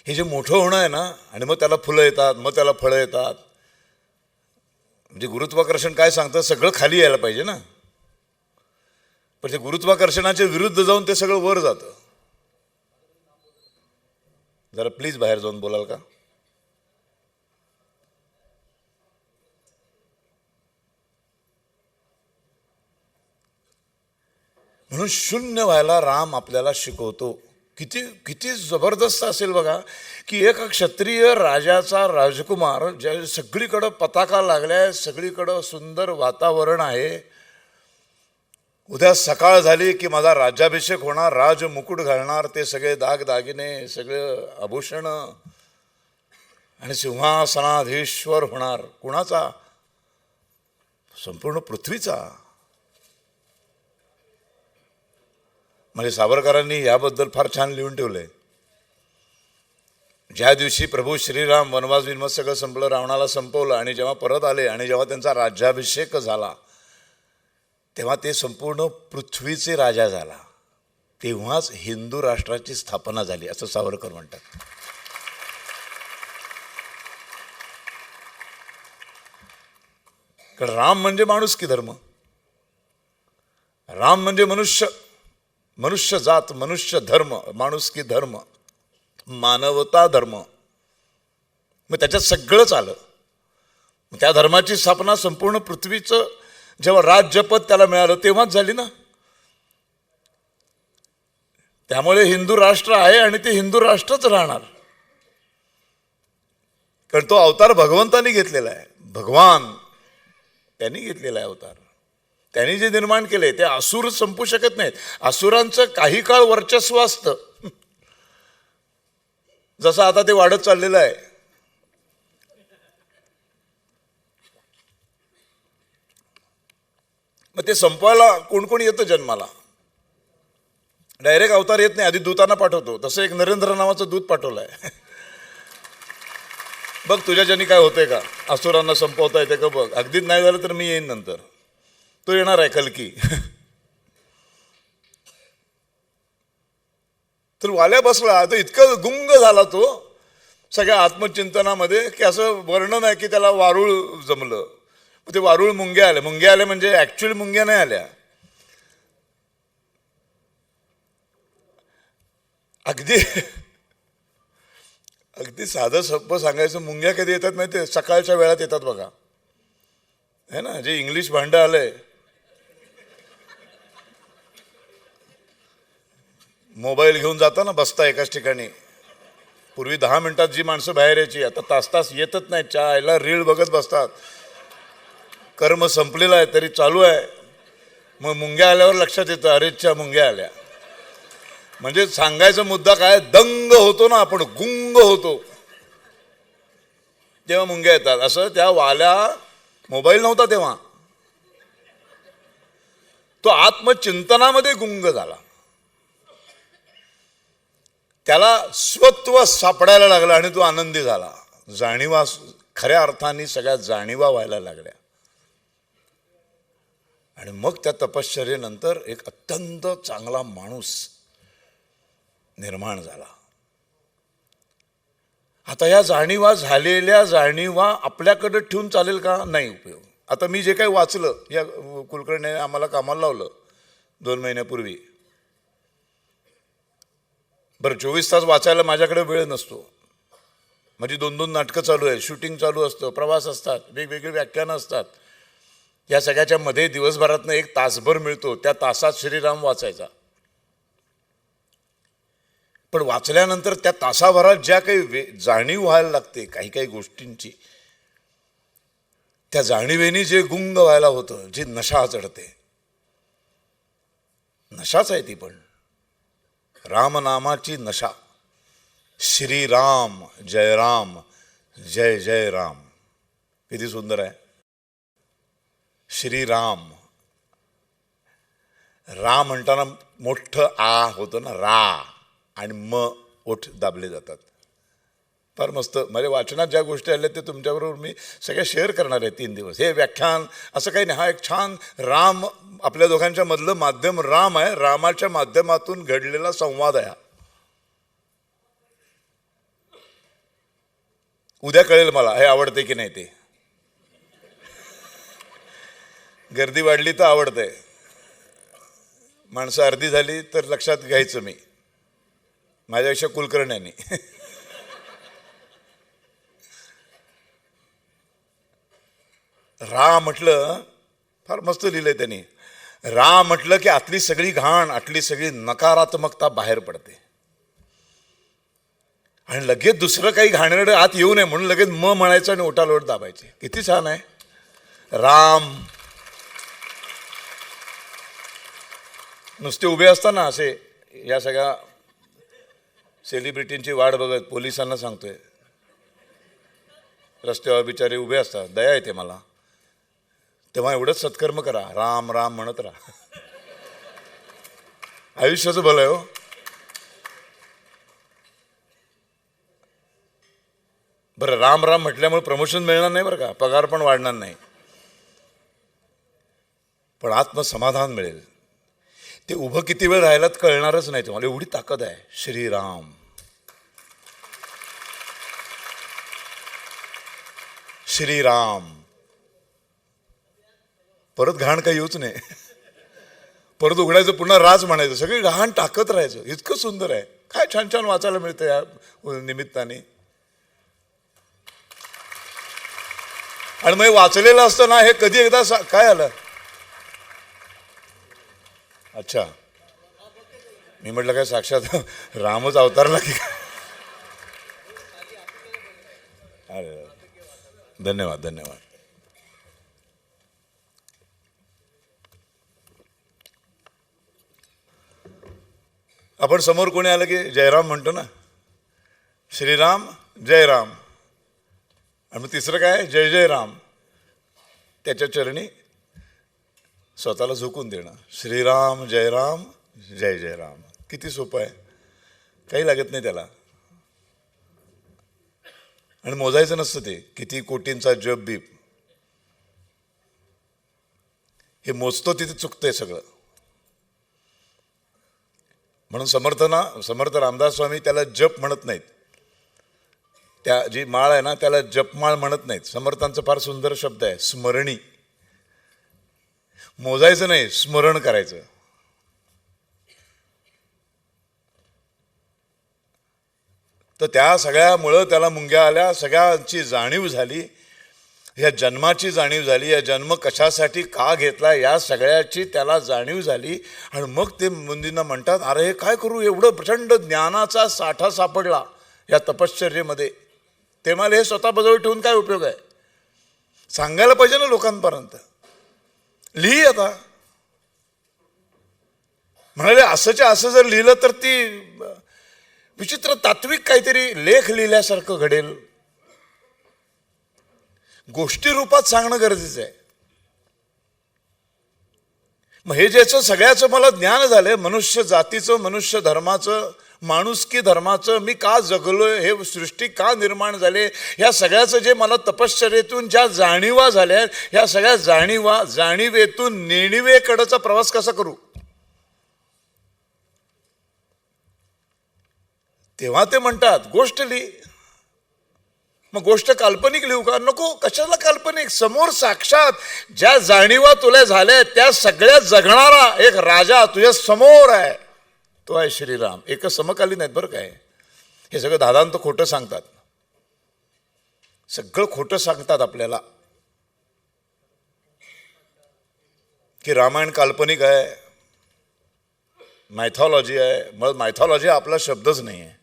हे जे मोठं होणं आहे ना, आणि मग त्याला फुलं येतात, मग त्याला फळं येतात. म्हणजे गुरुत्वाकर्षण काय सांगतं, सगळं खाली यायला पाहिजे ना, पण ते गुरुत्वाकर्षणाच्या विरुद्ध जाऊन ते सगळं वर जातं. जरा प्लीज बाहेर जाऊन बोलाल का? म्हणून शून्य व्हायला राम आपल्याला शिकवतो. किती किती जबरदस्त असेल बघा, की एक क्षत्रिय राजाचा राजकुमार, ज्या सगळीकडं पताका लागल्या, सगळीकडं सुंदर वातावरण आहे. उद्या सकाळ झाली की माझा राज्याभिषेक होणार, राज मुकुट घालणार, ते सगळे दागदागिने, सगळे आभूषण, आणि सिंहासनाधीश्वर होणार. कुणाचा? संपूर्ण पृथ्वीचा. म्हणजे सावरकरांनी याबद्दल फार छान लिहून ठेवलंय. ज्या दिवशी प्रभू श्रीराम वनवास बिनवास सगळं संपलं, रावणाला संपवलं, आणि जेव्हा परत आले आणि जेव्हा त्यांचा राज्याभिषेक झाला, तेव्हा ते संपूर्ण पृथ्वीचे राजा झाला. तेव्हाच हिंदू राष्ट्राची स्थापना झाली, असं सावरकर म्हणतात. कारण राम म्हणजे माणुसकी धर्म, राम म्हणजे मनुष्य, मनुष्य जात, मनुष्य धर्म, माणुसकी धर्म, मानवता धर्म. मग त्याच्यात सगळंच आलं. त्या धर्माची स्थापना संपूर्ण पृथ्वीचं जेव्हा राज्यपद त्याला मिळालं तेव्हाच झाली ना. त्यामुळे हिंदू राष्ट्र आहे आणि ते हिंदू राष्ट्रच राहणार. कारण तो अवतार भगवंतानी घेतलेला आहे. भगवान त्यांनी घेतलेला आहे अवतार. त्यांनी जे निर्माण केले ते असुर संपू शकत नाहीत. असुरांचं काही काळ वर्चस्व असतं, जसं आता ते वाढत चाललेलं आहे. मग ते संपवायला कोण कोण येतं जन्माला? डायरेक्ट अवतार येत नाही, आधी दूतांना पाठवतो. तसं एक नरेंद्र नावाचं दूत पाठवलंय. बघ तुझ्याच्यानी काय होतंय का, असुरांना संपवता येते का बघ. अगदीच नाही झालं तर मी येईन नंतर. तो येणार आहे कल्की. तर वाल्या बसला, तर इतकं गुंग झाला तो सगळ्या आत्मचिंतनामध्ये की असं वर्णन आहे की त्याला वारुळ जमलं. ते वारुळ मुंग्या आल्या म्हणजे ऍक्च्युअली मुंग्या नाही आल्या. अगदी अगदी साधं सोपं सांगायचं, मुंग्या कधी येतात माहिती आहे? सकाळच्या वेळात येतात बघा, है ना. जे इंग्लिश भांडं आलंय, मोबाईल घेऊन जाता ना, बसता एकाच ठिकाणी. पूर्वी 10 मिनिटात जी माणसं बाहेर यायची, आता तास तास येतच नाही. चायला रीळ बघत बसतात. कर्म संपलेलं आहे तरी चालू आहे. मग मुंग्या आल्यावर लक्षात येतं, अरेच्या मुंग्या आल्या. म्हणजे सांगायचा मुद्दा काय, दंग होतो ना आपण, गुंग होतो जेव्हा मुंग्या येतात. असं त्या वाल्या, मोबाईल नव्हता तेव्हा, तो आत्मचिंतनामध्ये गुंग झाला. त्याला स्वत्व सापडायला लागलं आणि तो आनंदी झाला. जाणीवा, खऱ्या अर्थाने सगळ्या जाणीवा व्हायला लागल्या. आणि मग त्या तपश्चर्येनंतर एक अत्यंत चांगला माणूस निर्माण झाला. आता या जाणीवा, झालेल्या जाणीवा आपल्याकडे ठेवून चालेल का? नाही उपयोग. आता मी जे काही वाचलं, या कुलकर्णीने आम्हाला कामाला लावलं 2 महिन्यापूर्वी. बरं, 24 तास वाचायला माझ्याकडे वेळ नसतो. माझी 2-2 नाटकं चालू आहे, शूटिंग चालू असतं, प्रवास असतात, वेगवेगळी व्याख्यानं असतात. या सगळ्याच्या मध्ये दिवसभरातनं 1 तासभर मिळतो. त्या तासात श्रीराम वाचायचा. पण वाचल्यानंतर त्या तासाभरात ज्या काही जाणीव व्हायला लागते काही काही गोष्टींची, त्या जाणीवेनी जे गुंग व्हायला होतं, जी नशा चढते, नशाच आहे ती. पण रामनामाची नशा. श्रीराम जय राम, जय जय राम. किती सुंदर आहे. श्रीराम, राम म्हणताना मोठं आ होतं ना, रा आणि म ओठ दाबले जातात. फार मस्त. माझ्या वाचनात ज्या गोष्टी आल्या ते तुमच्याबरोबर मी सगळ्या शेअर करणार आहे 3 दिवस. हे व्याख्यान असं काही नाही, हा एक छान राम, आपल्या दोघांच्या मधलं माध्यम राम आहे. रामाच्या माध्यमातून घडलेला संवाद आहे. उद्या कळेल मला हे आवडते की नाही ते. गर्दी वाढली तर आवडतंय, माणसं अर्धी झाली तर लक्षात घ्यायचं मी, माझ्यापेक्षा कुलकर्ण्यांनी. रा म्हटलं, फार मस्त लिहिलंय त्यांनी. रा म्हटलं की आतली सगळी घाण, आतली सगळी नकारात्मकता बाहेर पडते. आणि लगेच दुसरं काही घाणेरडं आत येऊ नये म्हणून लगेच म म्हणायचं आणि ओटालोट दाबायचे. किती छान आहे. राम. नुसते उभे असताना असे या सगळ्या सेलिब्रिटींची वाट बघत पोलिसांना सांगतोय, रस्त्यावर बिचारे उभे असतात, दया येते मला. तेव्हा एवढंच सत्कर्म करा, राम राम म्हणत राहा. आयुष्याचं भलं आहे हो. बरं, राम राम म्हटल्यामुळे प्रमोशन मिळणार नाही बरं का, पगार पण वाढणार नाही, पण आत्मसमाधान मिळेल. ते उभं किती वेळ राहिलात कळणारच नाही तुम्हाला, एवढी ताकद आहे. श्रीराम. श्रीराम. परत घाण काही येऊच नाही. परत उघडायचं, पुन्हा राज म्हणायचं, सगळी घाण टाकत राहायचं. इतकं सुंदर आहे. काय छान छान वाचायला मिळतं या निमित्ताने. आणि मग वाचलेलं असतं ना, हे कधी एकदा काय आलं. अच्छा, मी म्हटलं काय साक्षात रामच अवतारला की काय. अरे धन्यवाद धन्यवाद. आपण समोर कोणी आलं की जयराम म्हणतो ना, श्रीराम जयराम. आणि मग तिसरं काय, जय जय राम. त्याच्या चरणी स्वतःला झुकून देणं. श्रीराम जय राम, जय जय राम. किती सोपं आहे, काही लागत नाही त्याला. आणि मोजायचं नसतं ते किती कोटींचा जप बीप, हे मोजतो तिथे चुकतंय सगळं. म्हणून समर्थ रामदास स्वामी त्याला जप म्हणत नाहीत. त्या जी माळ आहे ना त्याला जपमाळ म्हणत नाहीत. समर्थांचं फार सुंदर शब्द आहे, स्मरणी. मोजायचं नाही, स्मरण करायचं. तर त्या सगळ्यामुळं त्याला मुंग्या आल्या, सगळ्यांची जाणीव झाली, या जन्माची जाणीव झाली, या जन्म कशासाठी का घेतला या सगळ्याची त्याला जाणीव झाली. आणि मग ते मुनींना म्हणतात, अरे हे काय करू, एवढं प्रचंड ज्ञानाचा साठा सापडला या तपश्चर्येमध्ये, ते मला हे स्वतः बजवळ ठेवून काय उपयोग आहे, सांगायला पाहिजे ना लोकांपर्यंत, लिही आता. म्हणाले असंच्या असं जर लिहिलं तर ती विचित्र तात्विक काहीतरी लेख लिहिल्यासारखं घडेल. गोष्टी रूपात सांगणं गरजेचं आहे. मग हे ज्याचं सगळ्याचं मला ज्ञान झालंय, मनुष्य जातीचं, मनुष्य धर्माचं, माणुसकी धर्माचं, मी का जगलोय, हे सृष्टी का निर्माण झाले, ह्या सगळ्याचं जे मला तपश्चर्येतून ज्या जाणीवा झाल्या, ह्या सगळ्या जाणीवेतून नेणिवेकडचा प्रवास कसा करू. तेव्हा ते म्हणतात गोष्ट लिही. मग गोष्ट काल्पनिक लिहू का, नको, कशाला काल्पनिक, समोर साक्षात ज्या जाणीवा तुला झाल्या त्या सगळ्या जगणारा एक राजा तुझ्या समोर आहे, तो आहे श्रीराम. एक समकालीन आहेत बरं काय, हे सगळं दादांत खोटं सांगतात, सगळं खोटं सांगतात आपल्याला की रामायण काल्पनिक आहे, मायथॉलॉजी आहे. मग मायथॉलॉजी आपला शब्दच नाही आहे,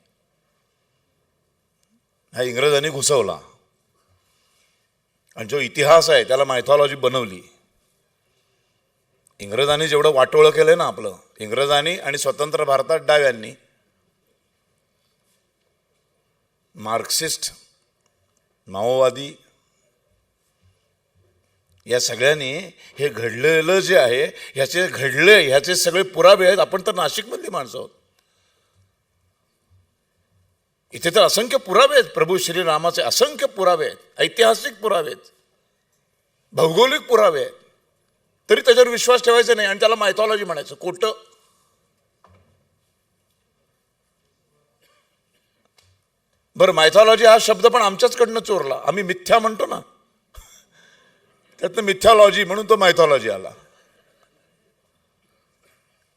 हा इंग्रजांनी घुसवला. आणि जो इतिहास आहे त्याला मायथॉलॉजी बनवली. इंग्रजांनी जेवढं वाटोळं केलंय ना आपलं, इंग्रजांनी आणि स्वतंत्र भारतात डाव्यांनी, मार्क्सिस्ट, माओवादी, या सगळ्यांनी हे घडलेलं जे आहे ह्याचे सगळे पुरावे आहेत. आपण तर नाशिकमधली माणसं आहोत, इथे तर असंख्य पुरावे आहेत प्रभू श्रीरामाचे, असंख्य पुरावे आहेत, ऐतिहासिक पुरावे आहेत, भौगोलिक पुरावे आहेत, तरी त्याच्यावर विश्वास ठेवायचा नाही आणि त्याला मायथॉलॉजी म्हणायचं. खोटं. बरं, मायथॉलॉजी हा शब्द पण आमच्याचकडनं चोरला, आम्ही मिथ्या म्हणतो ना, त्यातनं मिथ्यालॉजी म्हणून तो मायथॉलॉजी आला.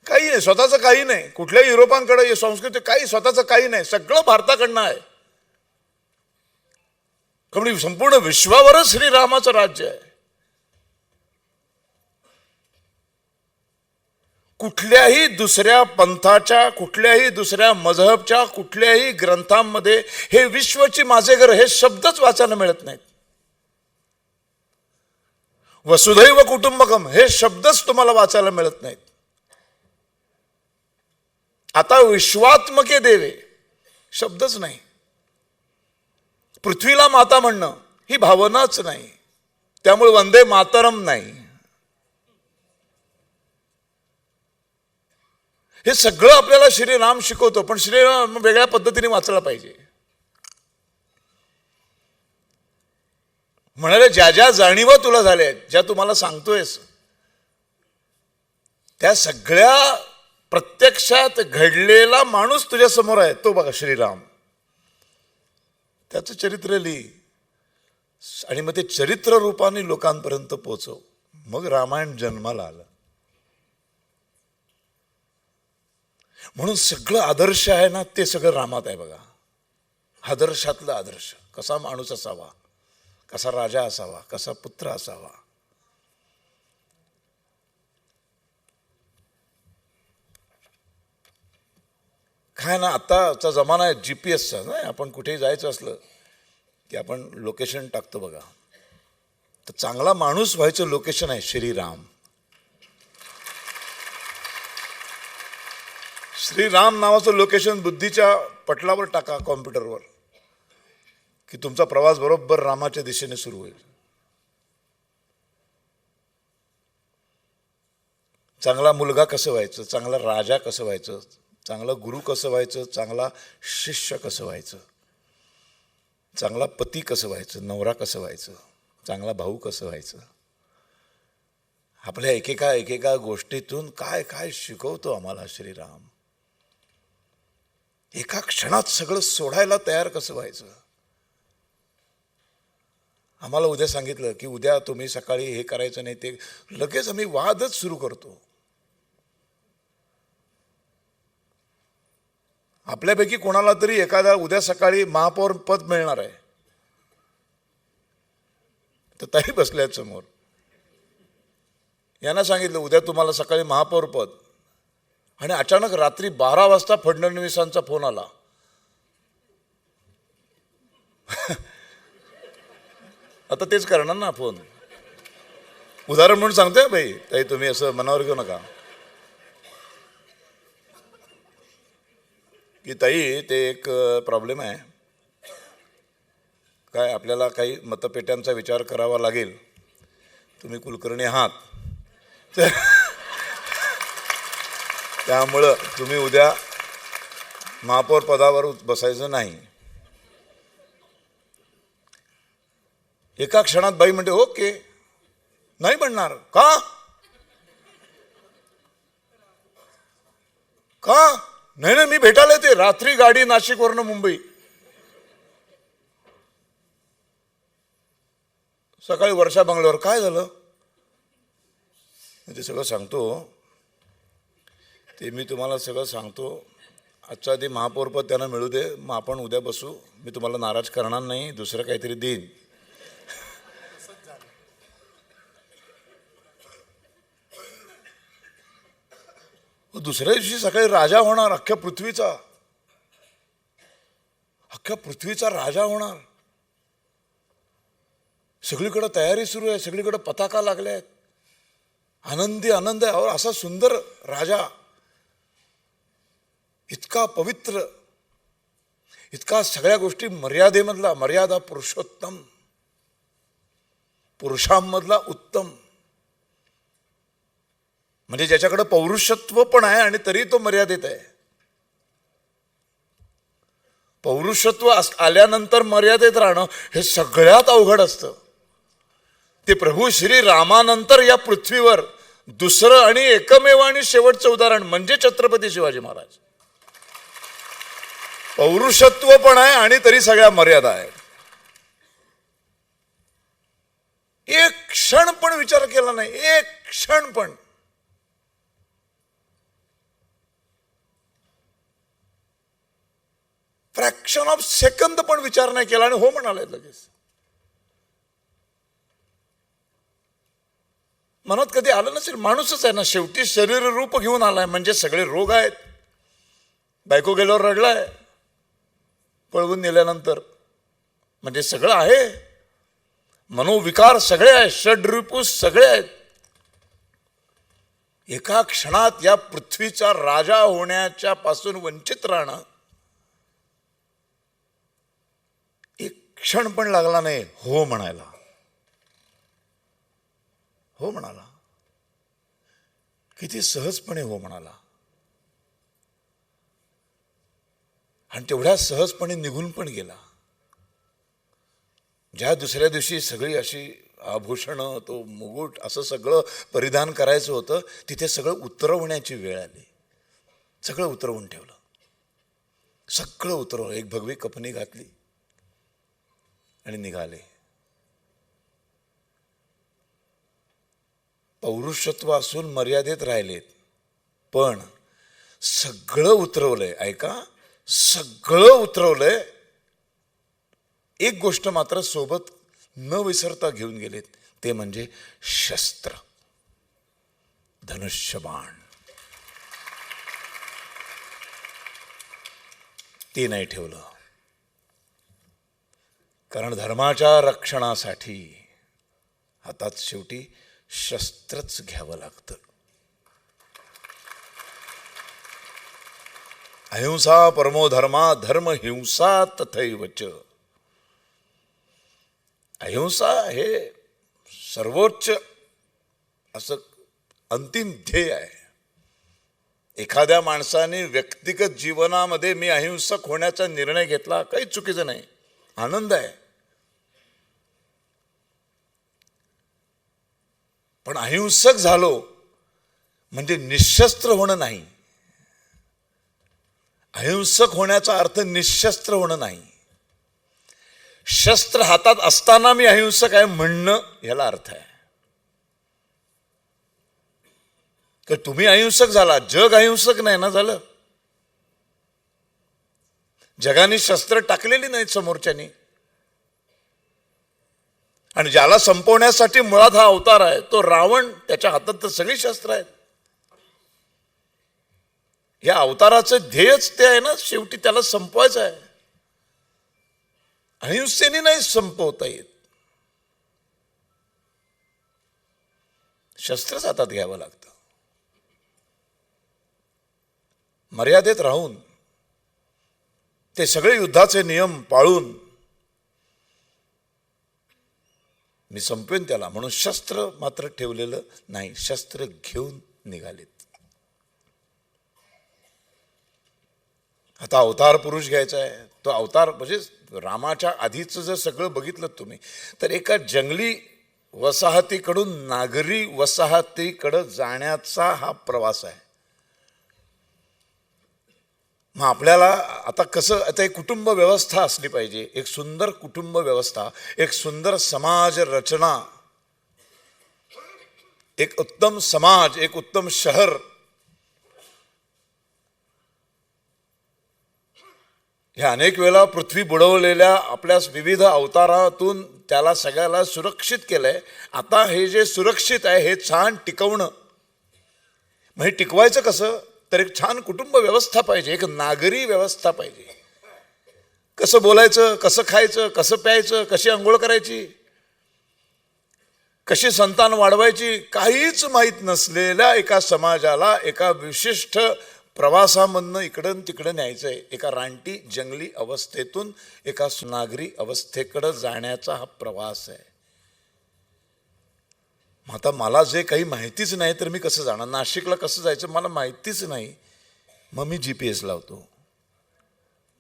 काही नाही, स्वतःचं काही नाही, कुठल्याही युरोपांकडे संस्कृती काही स्वतःचं काही नाही, सगळं भारताकडनं आहे. कारण संपूर्ण विश्वावरच श्रीरामाचं राज्य आहे. कुठल्याही दुसऱ्या पंथाच्या, कुठल्याही दुसऱ्या मजहबच्या, कुठल्याही ग्रंथांमध्ये हे विश्वची माझे घर हे शब्दच वाचायला मिळत नाहीत. वसुधैव कुटुंबकम हे शब्दच तुम्हाला वाचायला मिळत नाहीत. आता विश्वात्मके देवे शब्दच नाही. पृथ्वीला माता म्हणणं ही भावनाच नाही. त्यामुळे वंदे मातरम नाही. हे सगळं आपल्याला श्रीराम शिकवतो, पण श्रीराम वेगळ्या पद्धतीने वाचला पाहिजे. म्हणाले ज्या ज्या जाणीवा तुला झाल्या, ज्या तुम्हाला सांगतोयस, त्या सगळ्या प्रत्यक्षात घडलेला माणूस तुझ्या समोर आहे, तो बघा श्रीराम. त्याचं चरित्र लिही आणि मग ते चरित्र रूपाने लोकांपर्यंत पोहोचव. मग रामायण जन्माला आलं. म्हणून सगळं आदर्श आहे ना, ते सगळं रामात आहे बघा. आदर्शातलं आदर्श, कसा माणूस असावा, कसा राजा असावा, कसा पुत्र असावा. काय ना, आताचा जमाना आहे GPS चा. नाही, आपण कुठेही जायचं असलं की आपण लोकेशन टाकतो बघा. तर चांगला माणूस व्हायचं लोकेशन आहे श्रीराम. श्रीराम नावाचं लोकेशन बुद्धीच्या पटलावर टाका, कॉम्प्युटरवर, की तुमचा प्रवास बरोबर रामाच्या दिशेने सुरू होईल. चांगला मुलगा कसं व्हायचं, चांगला राजा कसं व्हायचं, चांगला गुरु कसं व्हायचं, चांगला शिष्य कसं व्हायचं, चांगला पती कसं व्हायचं, नवरा कसं व्हायचं, चांगला भाऊ कसं व्हायचं. आपल्या एकेका गोष्टीतून काय काय शिकवतो आम्हाला श्रीराम. एका क्षणात सगळं सोडायला तयार कसं व्हायचं. आम्हाला उद्या सांगितलं की उद्या तुम्ही सकाळी हे करायचं नाही, ते लगेच आम्ही वादच सुरू करतो. आपल्यापैकी कोणाला तरी एखादा उद्या सकाळी महापौर पद मिळणार आहे, तर ताई बसल्यात समोर. यांना सांगितलं उद्या तुम्हाला सकाळी महापौर पद, आणि अचानक रात्री 12 वाजता फडणवीसांचा फोन आला. आता तेच करणार ना फोन. उदाहरण म्हणून सांगतोय बाई, ताई तुम्ही असं मनावर घेऊ नका की ताई ते एक प्रॉब्लेम आहे काय, आपल्याला काही मतपेट्यांचा विचार करावा लागेल, तुम्ही कुलकर्णी आहात, त्यामुळं तुम्ही उद्या महापौर पदावर बसायचं नाही. एका क्षणात बाई म्हणते ओके, नाही म्हणणार का, का नाही नाही मी भेटायला येते, रात्री गाडी नाशिकवरनं मुंबई, सकाळी वर्षा बंगल्यावर. काय झालं ते सगळं सांगतो, ते मी तुम्हाला सगळं सांगतो. आजच्या आधी महापौरपद त्यांना मिळू दे, मग आपण उद्या बसू, मी तुम्हाला नाराज करणार नाही, दुसरं काहीतरी देईन. दुसऱ्या दिवशी सकाळी राजा होणार, अख्ख्या पृथ्वीचा राजा होणार. सगळीकडे तयारी सुरू आहे, सगळीकडे पताका लागल्या आहेत, आनंद आहे. और असा सुंदर राजा, इतका पवित्र, इतका सगळ्या गोष्टी मर्यादेमधला, मर्यादा पुरुषोत्तम, पुरुषांमधला उत्तम, म्हणजे ज्याच्याकडे पौरुषत्व पण आहे आणि तरी तो मर्यादित आहे. पौरुषत्व आल्यानंतर मर्यादित राहणं हे सगळ्यात अवघड असतं. ते प्रभू श्री रामानंतर या पृथ्वीवर दुसरं आणि एकमेव आणि शेवटचं उदाहरण म्हणजे छत्रपती शिवाजी महाराज. पौरुषत्व पण आहे आणि तरी सगळ्या मर्यादा आहेत. एक क्षण पण विचार केला नाही, एक क्षण पण. फ्रॅक्शन ऑफ सेकंद पण विचार नाही केला आणि हो म्हणाले लगेच. मनात कधी आलं नसेल, माणूसच आहे ना शेवटी, शरीर रूप घेऊन आलाय म्हणजे सगळे रोग आहेत. बायको गेल्यावर रडलाय, पळवून नेल्यानंतर, म्हणजे सगळं आहे. मनोविकार सगळे आहेत, षड्रिपू सगळे आहेत. एका क्षणात या पृथ्वीचा राजा होण्याच्या पासून वंचित राहणं, एक क्षण पण लागला नाही हो म्हणायला. हो म्हणाला, किती सहजपणे हो म्हणाला, आणि तेवढ्या सहजपणे निघून पण गेला. ज्या दुसऱ्या दिवशी सगळी अशी आभूषणं, तो मुकुट, असं सगळं परिधान करायचं होतं, तिथे सगळं उतरवण्याची वेळ आली. सगळं उतरवून ठेवलं, सगळं उतरवलं, एक भगवी कपनी घातली आणि निघाले. पौरुषत्व असून मर्यादित राहिलेत, पण सगळं उतरवलंय. ऐका, सगळं उतरवलंय. एक गोष्ट मात्र सोबत न विसरता घेऊन गेलेत, ते म्हणजे शस्त्र, धनुष्यबाण. ते नाही ठेवलं, कारण धर्माच्या रक्षणासाठी हातात शेवटी शस्त्रच घ्यावं लागतं. अहिंसा परमो धर्मा, धर्म हिंसा तथैवच. अहिंसा हे सर्वोच्च असं अंतिम ध्येय आहे. एखाद्या माणसाने व्यक्तिगत जीवनामध्ये मी अहिंसक होण्याचा निर्णय घेतला, काही चुकीचं नाही, आनंद आहे. पण अहिंसक झालो म्हणजे निशस्त्र होणं नाही. अहिंसक होण्याचा अर्थ निशस्त्र होणं नाही. शस्त्र हातात असताना मी अहिंसक आहे म्हणणं याला अर्थ आहे. की तुम्ही अहिंसक झाला, जग अहिंसक नाही ना झालं. जगाने शस्त्र टाकलेली नाहीत समोरच्यानी. आणि ज्याला संपवण्यासाठी मुळात हा अवतार आहे तो रावण, त्याच्या हातात तर सगळी शस्त्र आहेत. या अवताराचं ध्येयच ते आहे ना, शेवटी त्याला संपवायचं आहे. अहिंसेने नाही संपवता येत, शस्त्रच हातात घ्यावं लागतं. मर्यादेत राहून ते सगळे युद्धाचे नियम पाळून मी संपवेन त्याला, म्हणून शस्त्र मात्र ठेवलेलं नाही, शस्त्र घेऊन निघालेत. आता अवतार पुरुष घ्यायचा आहे. तो अवतार म्हणजे रामाच्या आधीचं जर सगळं बघितलं तुम्ही तर एका जंगली वसाहतीकडून नागरी वसाहतीकडे जाण्याचा हा प्रवास आहे. मग आपल्याला आता कसं, आता एक कुटुंब व्यवस्था असली पाहिजे, एक सुंदर कुटुंब व्यवस्था, एक सुंदर समाज रचना, एक उत्तम समाज, एक उत्तम शहर. ह्या अनेक वेळा पृथ्वी बुडवलेल्या आपल्या विविध अवतारातून त्याला सगळ्याला सुरक्षित केलंय. आता हे जे सुरक्षित आहे हे छान टिकवणं. मग हे टिकवायचं कसं, तर एक छान कुटुंब व्यवस्था पाहिजे, एक नागरी व्यवस्था पाहिजे. कसं बोलायचं, कसं खायचं, कसं प्यायचं, कशी आंघोळ करायची, कशी संतान वाढवायची, काहीच माहीत नसलेल्या एका समाजाला एका विशिष्ट प्रवासामधनं इकडं तिकडं न्यायचं आहे. एका रानटी जंगली अवस्थेतून एका सुनागरी अवस्थेकडं जाण्याचा हा प्रवास आहे. आता मला जे काही माहितीच नाही तर मी कसं जाणार, नाशिकला कसं जायचं मला माहितीच नाही. मग मी GPS लावतो,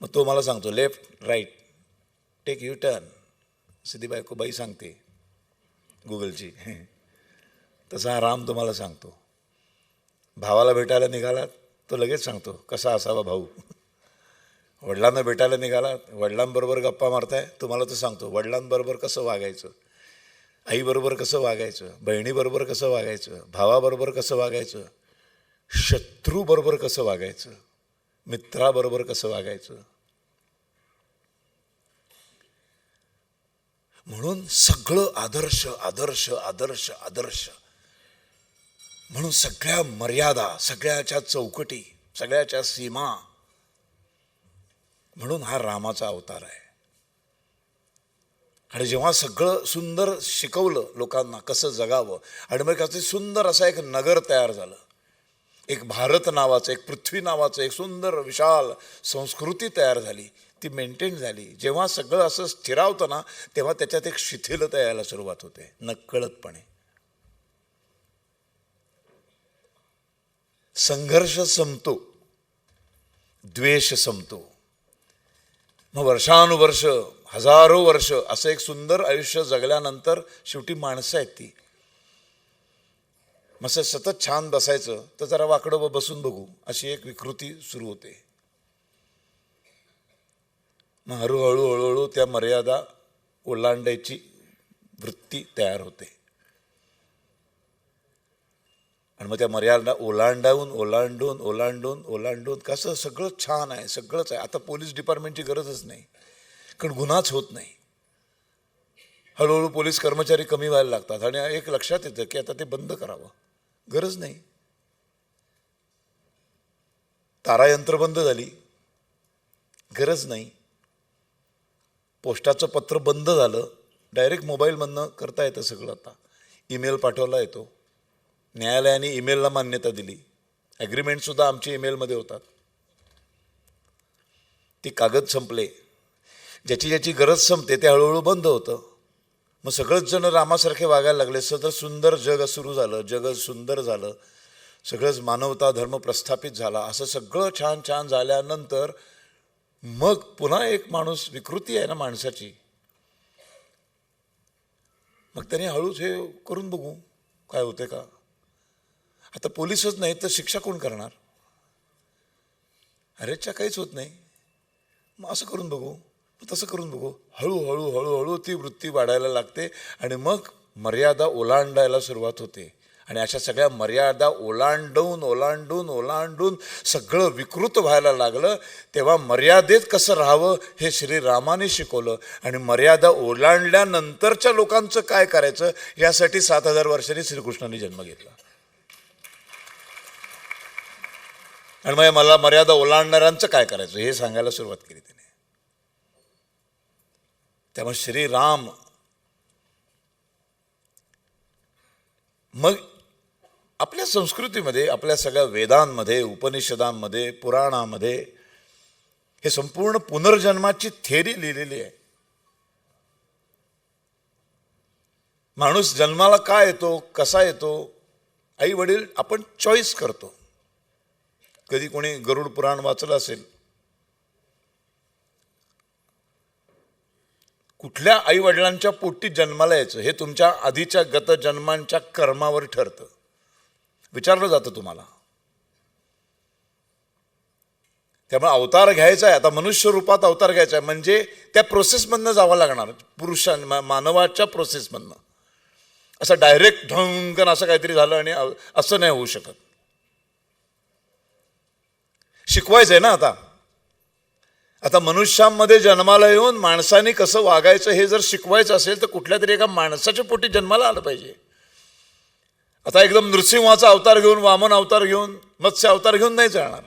मग तो मला सांगतो left right take U turn. Siddhi बाई सांगते गुगलची. तसा हा राम तुम्हाला सांगतो. भावाला भेटायला निघालात तो लगेच सांगतो कसा असावा भाऊ. वडिलांना भेटायला निघालात, वडिलांबरोबर गप्पा मारताय, तुम्हाला तो सांगतो वडिलांबरोबर कसं वागायचं, आईबरोबर कसं वागायचं, बहिणीबरोबर कसं वागायचं, भावाबरोबर कसं वागायचं, शत्रूबरोबर कसं वागायचं, मित्राबरोबर कसं वागायचं. म्हणून सगळं आदर्श आदर्श आदर्श आदर्श म्हणून सगळ्या मर्यादा, सगळ्याच्या चौकटी, सगळ्याच्या सीमा. म्हणून हा रामाचा अवतार आहे. आणि जेव्हा सगळं सुंदर शिकवलं लोकांना कसं जगावं, आणि मग कसं सुंदर असा एक नगर तयार झालं, एक भारत नावाचं, एक पृथ्वी नावाचं एक सुंदर विशाल संस्कृती तयार झाली, ती मेंटेन झाली. जेव्हा सगळं असं स्थिरावतं ना तेव्हा त्याच्यात एक शिथिलता यायला सुरुवात होते नकळतपणे. संघर्ष संपतो, द्वेष संपतो. मग वर्षानुवर्ष, हजारो वर्ष असं एक सुंदर आयुष्य जगल्यानंतर शेवटी माणसं आहेत ती. मग सतत छान बसायचं तर जरा वाकडं बसून बघू अशी एक विकृती सुरू होते. मग हळूहळू हळूहळू त्या मर्यादा ओलांडायची वृत्ती तयार होते. आणि मग त्या मर्यादा ओलांडून ओलांडून ओलांडून ओलांडून कसं सगळं छान आहे, सगळंच आहे. आता पोलीस डिपार्टमेंटची गरजच नाही, कारण गुन्हाच होत नाही. हळूहळू पोलीस कर्मचारी कमी व्हायला लागतात आणि एक लक्षात येतं की आता ते बंद करावं, गरज नाही. तारायंत्र बंद झाली, गरज नाही. पोस्टाचं पत्र बंद झालं, डायरेक्ट मोबाईलमधनं करता येतं सगळं. आता ईमेल पाठवला येतो, न्यायालयाने ईमेलला मान्यता दिली, ॲग्रीमेंटसुद्धा आमचे ईमेलमध्ये होतात. ती कागद संपले, ज्याची ज्याची गरज संपते ते हळूहळू बंद होतं. मग सगळंच जण रामासारखे वागायला लागले. सतत सुंदर जग सुरू झालं, जग सुंदर झालं, सगळंच मानवता धर्म प्रस्थापित झाला. असं सगळं छान छान झाल्यानंतर मग पुन्हा एक माणूस, विकृती आहे ना माणसाची, मग त्याने हळूच हे करून बघू काय होते का. आता पोलीसच नाही तर शिक्षा कोण करणार? अरेच्या काहीच होत नाही, मग असं करून बघू, तसं करून बघू. हळूहळू हळूहळू ती वृत्ती वाढायला लागते आणि मग मर्यादा ओलांडायला सुरुवात होते. आणि अशा सगळ्या मर्यादा ओलांडून ओलांडून ओलांडून सगळं विकृत व्हायला लागलं. तेव्हा मर्यादेत कसं राहावं हे श्रीरामाने शिकवलं. आणि मर्यादा ओलांडल्यानंतरच्या लोकांचं काय करायचं यासाठी 7000 वर्षांनी श्रीकृष्णाने जन्म घेतला. आणि मग मला मर्यादा ओलांडणाऱ्यांचं काय करायचं हे सांगायला सुरुवात केली त्याने. त्यामुळे श्रीराम मग आपल्या संस्कृतीमध्ये, आपल्या सगळ्या वेदांमध्ये, उपनिषदांमध्ये, पुराणामध्ये हे संपूर्ण पुनर्जन्माची थेरी लिहिलेली आहे. माणूस जन्माला का येतो, कसा येतो, आई वडील आपण चॉईस करतो. कधी कोणी गरुड पुराण वाचलं असेल, कुठल्या आई वडिलांच्या पोटी जन्माला यायचं हे तुमच्या आधीच्या गत जन्मांच्या कर्मावर ठरतं. विचारलं जातं तुम्हाला. त्यामुळे अवतार घ्यायचा आहे, आता मनुष्य रूपात अवतार घ्यायचा आहे म्हणजे त्या प्रोसेसमधनं जावं लागणार, मानवाच्या प्रोसेसमधनं. असं डायरेक्ट ढंकन असं काहीतरी झालं आणि असं नाही होऊ शकत. शिकवायचं आहे ना. आता मनुष्यांमध्ये जन्माला येऊन माणसाने कसं वागायचं हे जर शिकवायचं असेल तर कुठल्या तरी एका माणसाच्या पोटी जन्माला आलं पाहिजे. आता एकदम नृसिंहाचा अवतार घेऊन, वामन अवतार घेऊन, मत्स्य अवतार घेऊन नाही चालणार.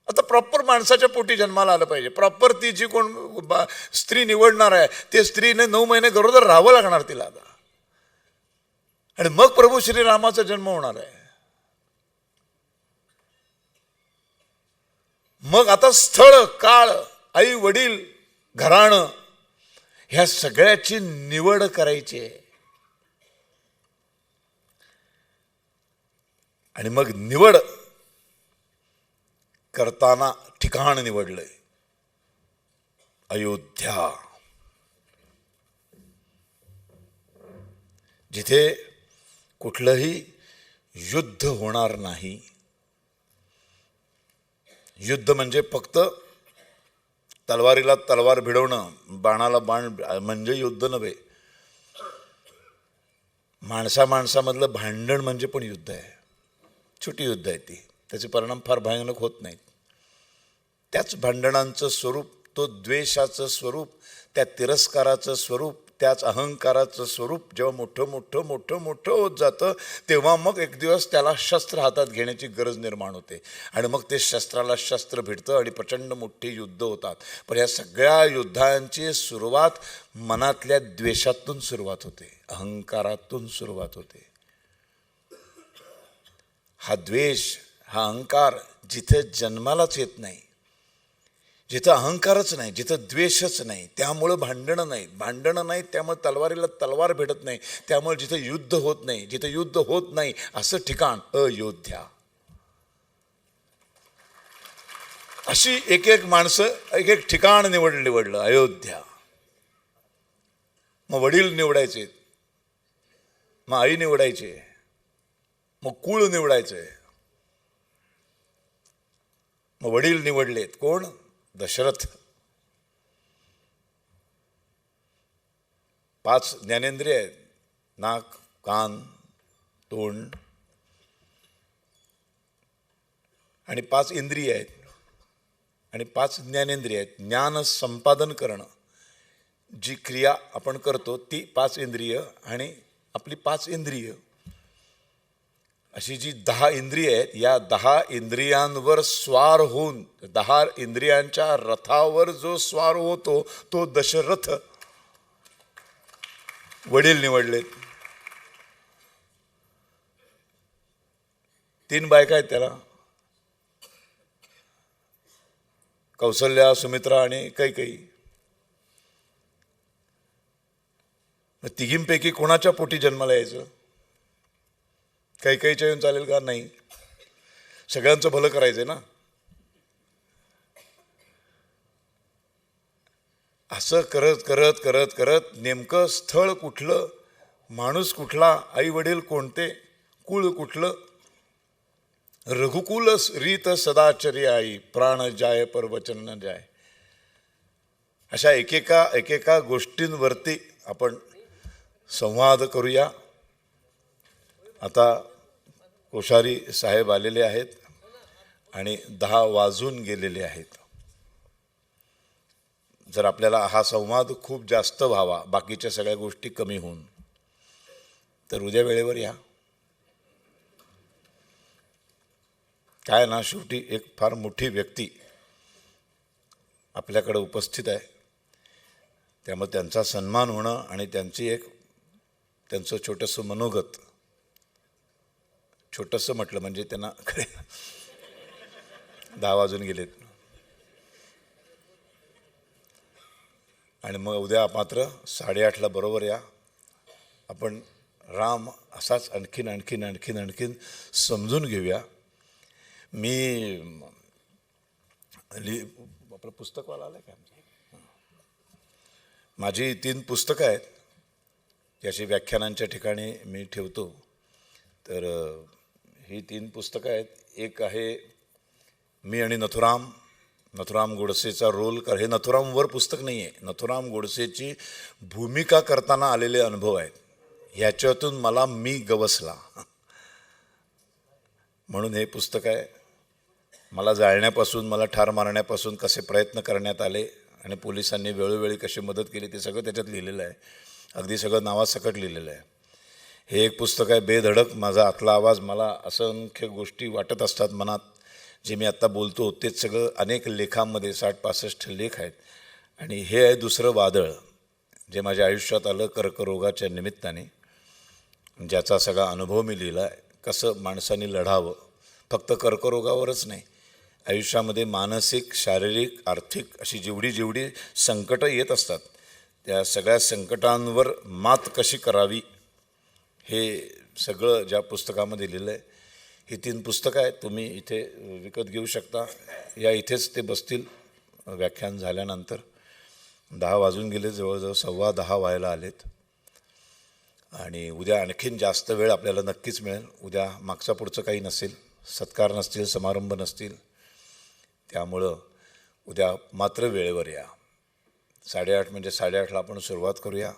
आता प्रॉपर माणसाच्या पोटी जन्माला आलं पाहिजे. प्रॉपर ती जी कोण स्त्री निवडणार आहे ते स्त्रीने 9 महिने गरोदर राहावं लागणार तिला आता. आणि मग प्रभू श्रीरामाचा जन्म होणार आहे. मग आता स्थळ, काळ, आई वडील, घराणं ह्या सगळ्याची निवड करायची आहे. आणि मग निवड करताना ठिकाण निवडलंय अयोध्या, जिथे कुठलंही युद्ध होणार नाही. युद्ध म्हणजे फक्त तलवारीला तलवार भिडवणं, बाणाला बाण म्हणजे युद्ध नव्हे. माणसामधलं भांडण म्हणजे पण युद्ध आहे. छोटी युद्ध आहे ती, त्याचे परिणाम फार भयानक होत नाहीत. त्याच भांडणांचं स्वरूप, तो द्वेषाचं स्वरूप, त्या तिरस्काराचं स्वरूप, त्याच अहंकाराचं स्वरूप जेव्हा मोठं मोठं मोठं मोठं होत जातं तेव्हा मग एक दिवस त्याला शस्त्र हातात घेण्याची गरज निर्माण होते. आणि मग ते शस्त्राला शस्त्र भिडतं आणि प्रचंड मोठी युद्ध होतात. पण या सगळ्या युद्धांची सुरुवात मनातल्या द्वेषातून सुरुवात होते, अहंकारातून सुरुवात होते. हा द्वेष, हा अहंकार जिथे जन्मालाच येत नाही, जिथं अहंकारच नाही, जिथं द्वेषच नाही, त्यामुळं भांडणं नाही, त्यामुळे तलवारीला तलवार भेटत नाही, त्यामुळे जिथं युद्ध होत नाही, जिथं युद्ध होत नाही असं ठिकाण अयोध्या. अशी एक एक माणसं एक एक ठिकाण निवडलं अयोध्या. मग वडील निवडायचे, मग आई निवडायचे, मग कुळ निवडायचे. मग वडील निवडलेत कोण? दशरथ. 5 ज्ञानेंद्रिय आहेत, नाक, कान, तोंड आणि 5 इंद्रिय आहेत आणि 5 ज्ञानेंद्रिय आहेत. ज्ञान संपादन करणं जी क्रिया आपण करतो ती 5 इंद्रिय आणि आपली 5 इंद्रिय अशी जी 10 इंद्रिय आहेत, या 10 इंद्रियांवर स्वार होऊन 10 इंद्रियांच्या रथावर जो स्वार होतो तो दशरथ. वडील निवडलेत. 3 बायका आहेत त्याला, कौसल्या, सुमित्रा आणि कैकेयी. तिघींपैकी कोणाच्या पोटी जन्माला यायचं? काही काहीच्या येऊन चालेल का? नाही, सगळ्यांचं भलं करायचं ना. असं करत करत करत करत नेमकं स्थळ कुठलं, माणूस कुठला, आई वडील कोणते, कुळ कुठलं, रघुकुल रीत सदाचरी आई, प्राण जाय परवचन न जाय, अशा एकेका गोष्टींवरती आपण संवाद करूया. आता कोश्यारी साहेब आलेले आहेत आणि 10 वाजून गेलेले आहेत. जर आपल्याला हा संवाद खूप जास्त व्हावा, बाकीच्या सगळ्या गोष्टी कमी होऊन, तर उद्या वेळेवर या. काय ना, शेवटी एक फार मोठी व्यक्ती आपल्याकडे उपस्थित आहे, त्यामुळे त्यांचा सन्मान होणं आणि त्यांचं छोटंसं मनोगत, छोटंसं म्हटलं म्हणजे त्यांना 10 वाजून गेलेत. आणि मग उद्या मात्र 8:30ला बरोबर या. आपण राम असाच आणखीन आणखीन आणखीन आणखीन समजून घेऊया. मी आपलं पुस्तकवाला आलं का? माझी 3 पुस्तकं आहेत, ती अशी व्याख्यानांच्या ठिकाणी मी ठेवतो. तर ही 3 पुस्तकं आहेत. एक आहे मी आणि नथुराम गोडसेचा रोल हे नथुरामवर पुस्तक नाही आहे, नथुराम गोडसेची भूमिका करताना आलेले अनुभव आहेत. ह्याच्यातून मला मी गवसला म्हणून हे पुस्तक आहे. मला जाळण्यापासून, मला ठार मारण्यापासून कसे प्रयत्न करण्यात आले आणि पोलिसांनी वेळोवेळी कशी मदत केली ते सगळं त्याच्यात लिहिलेलं आहे. अगदी सगळं नावासकट लिहिलेलं आहे. हे एक पुस्तक आहे बेधडक माझा आतला आवाज. मला असंख्य गोष्टी वाटत असतात मनात, जे मी आत्ता बोलतो तेच सगळं अनेक लेखांमध्ये 60-65 लेख आहेत. आणि हे आहे दुसरं वादळ, जे माझ्या आयुष्यात आलं कर्करोगाच्या निमित्ताने, ज्याचा सगळा अनुभव मी लिहिला आहे. कसं माणसाने लढावं, फक्त कर्करोगावरच नाही, आयुष्यामध्ये मानसिक, शारीरिक, आर्थिक अशी जेवढी संकटं येत असतात, त्या सगळ्या संकटांवर मात कशी करावी, हे सगळं ज्या पुस्तकामध्ये लिहिलं आहे. ही 3 पुस्तकं आहेत, तुम्ही इथे विकत घेऊ शकता. या इथेच ते बसतील व्याख्यान झाल्यानंतर. 10 वाजून गेले, जवळजवळ 10:15 व्हायला आलेत. आणि उद्या आणखीन जास्त वेळ आपल्याला नक्कीच मिळेल. उद्या मागचा पुढचं काही नसेल, सत्कार नसतील, समारंभ नसतील, त्यामुळं उद्या मात्र वेळेवर या. 8:30 म्हणजे 8:30ला आपण सुरुवात करूया.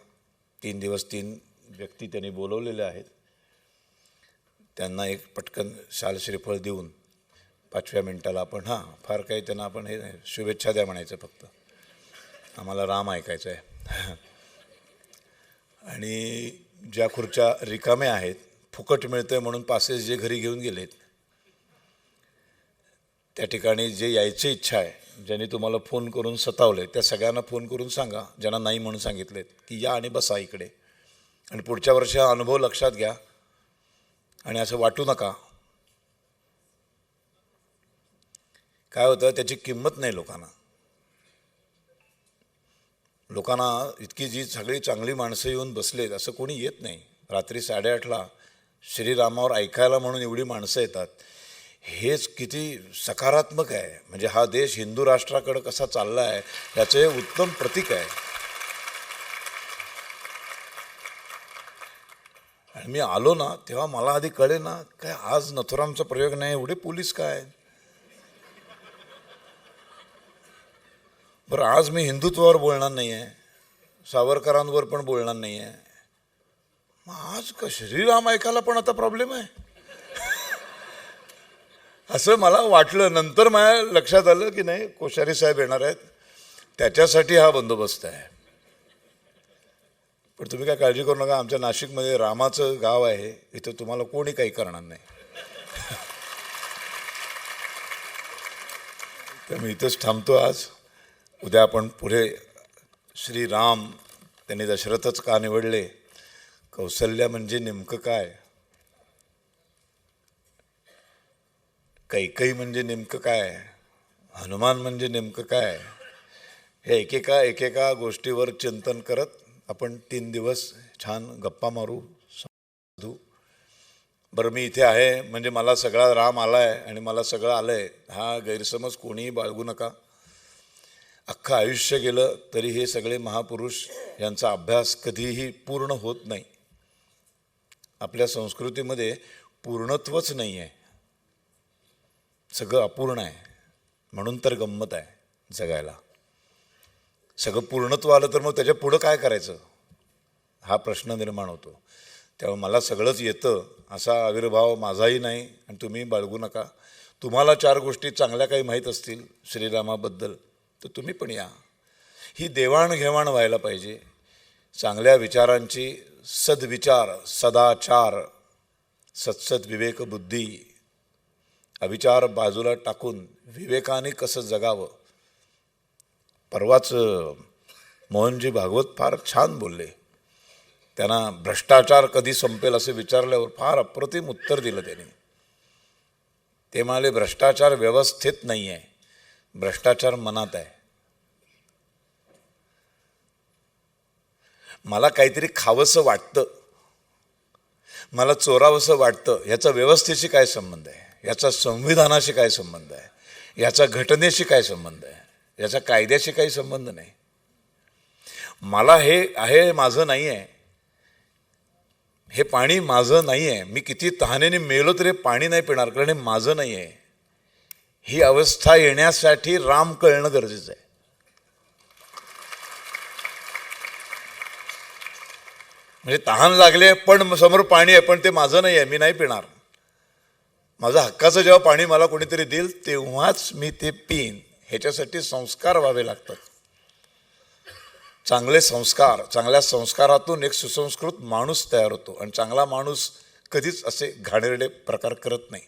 3 दिवस 3 व्यक्ती त्यांनी बोलवलेले आहेत. त्यांना एक पटकन शाल श्रीफळ देऊन 5व्या मिनिटाला आपण फार काही त्यांना आपण हे शुभेच्छा द्या म्हणायचं, फक्त आम्हाला राम ऐकायचं आहे. आणि ज्या खुर्च्या रिकाम्या आहेत, फुकट मिळतंय म्हणून पासेस जे घरी घेऊन गेलेत, त्या ठिकाणी जे यायची इच्छा आहे, ज्यांनी तुम्हाला फोन करून सतावले, त्या सगळ्यांना फोन करून सांगा, ज्यांना नाही म्हणून सांगितलेत, की या आणि बसा इकडे. आणि पुढच्या वर्षी हा अनुभव लक्षात घ्या आणि असं वाटू नका. काय होतं, त्याची किंमत नाही लोकांना. इतकी जी सगळी चांगली माणसं येऊन बसलेत, असं कोणी येत नाही. रात्री 8:30ला श्रीरामावर ऐकायला म्हणून एवढी माणसं येतात, हेच किती सकारात्मक आहे. म्हणजे हा देश हिंदू राष्ट्राकडे कसा चालला आहे ह्याचं हे उत्तम प्रतीक आहे. आणि मी आलो ना, तेव्हा मला आधी कळे ना, काय आज नथुरामचा प्रयोग नाही, एवढे पोलीस काय. बरं, आज मी हिंदुत्वावर बोलणार नाही आहे, सावरकरांवर पण बोलणार नाही आहे, मग आज का श्रीराम ऐकायला पण आता प्रॉब्लेम आहे असं मला वाटलं. नंतर माझ्या लक्षात आलं की नाही, कोश्यारी साहेब येणार आहेत, त्याच्यासाठी हा बंदोबस्त आहे. पण तुम्ही काय काळजी करू नका, आमच्या नाशिकमध्ये रामाचं गाव आहे, इथं तुम्हाला कोणी काही करणार नाही. तर मी इथंच थांबतो आज. उद्या आपण पुढे श्रीराम त्यांनी दशरथच का निवडले, कौसल्या म्हणजे नेमकं काय, कैकई म्हणजे नेमकं काय, हनुमान म्हणजे नेमकं काय, हे एकेका गोष्टीवर चिंतन करत आपण 3 दिवस छान गप्पा मारू, साधू. बरं मी इथे आहे म्हणजे मला सगळा राम आला आहे आणि मला सगळं आलं आहे, हा गैरसमज कोणीही बाळगू नका. अख्खं आयुष्य गेलं तरी हे सगळे महापुरुष यांचा अभ्यास कधीही पूर्ण होत नाही. आपल्या संस्कृतीमध्ये पूर्णत्वच नाही आहे, सगळं अपूर्ण आहे. म्हणून तर गंमत आहे जगायला. सगळं पूर्णत्व आलं तर मग त्याच्या पुढं काय करायचं हा प्रश्न निर्माण होतो. त्यामुळे मला सगळंच येतं असा आविर्भाव माझाही नाही आणि तुम्ही बाळगू नका. तुम्हाला 4 गोष्टी चांगल्या काही माहीत असतील श्रीरामाबद्दल तर तुम्ही पण या. ही देवाणघेवाण व्हायला पाहिजे. चांगल्या विचारांची, सद्विचार, सदाचार, सत्सद विवेक बुद्धी, अविचार बाजूला टाकून विवेकाने कसं जगावं. परवाच मोहनजी भागवत फार छान बोलले. त्यांना भ्रष्टाचार कधी संपेल असं विचारल्यावर फार अप्रतिम उत्तर दिलं त्यांनी. ते म्हणाले भ्रष्टाचार व्यवस्थेत नाही आहे, भ्रष्टाचार मनात आहे. मला काहीतरी खावंसं वाटतं, मला चोरावंसं वाटतं, याचा व्यवस्थेशी काय संबंध आहे, याचा संविधानाशी काय संबंध आहे, याचा घटनेशी काय संबंध आहे, याचा कायद्याशी काही संबंध नाही. मला हे आहे माझं नाही आहे, हे पाणी माझं नाही आहे, मी किती तहानेने मेलो तरी पाणी नाही पिणार कारण हे माझं नाही आहे. ही अवस्था येण्यासाठी राम कळणं गरजेचं आहे. म्हणजे तहान लागले पण समोर पाणी आहे पण ते माझं नाही आहे, मी नाही पिणार. माझं हक्काचं जेव्हा पाणी मला कोणीतरी देईल तेव्हाच मी ते पिईन. ह्याच्यासाठी संस्कार व्हावे लागतात. चांगले संस्कार, चांगल्या संस्कारातून एक सुसंस्कृत माणूस तयार होतो. आणि चांगला माणूस कधीच असे घाणेरडे प्रकार करत नाही,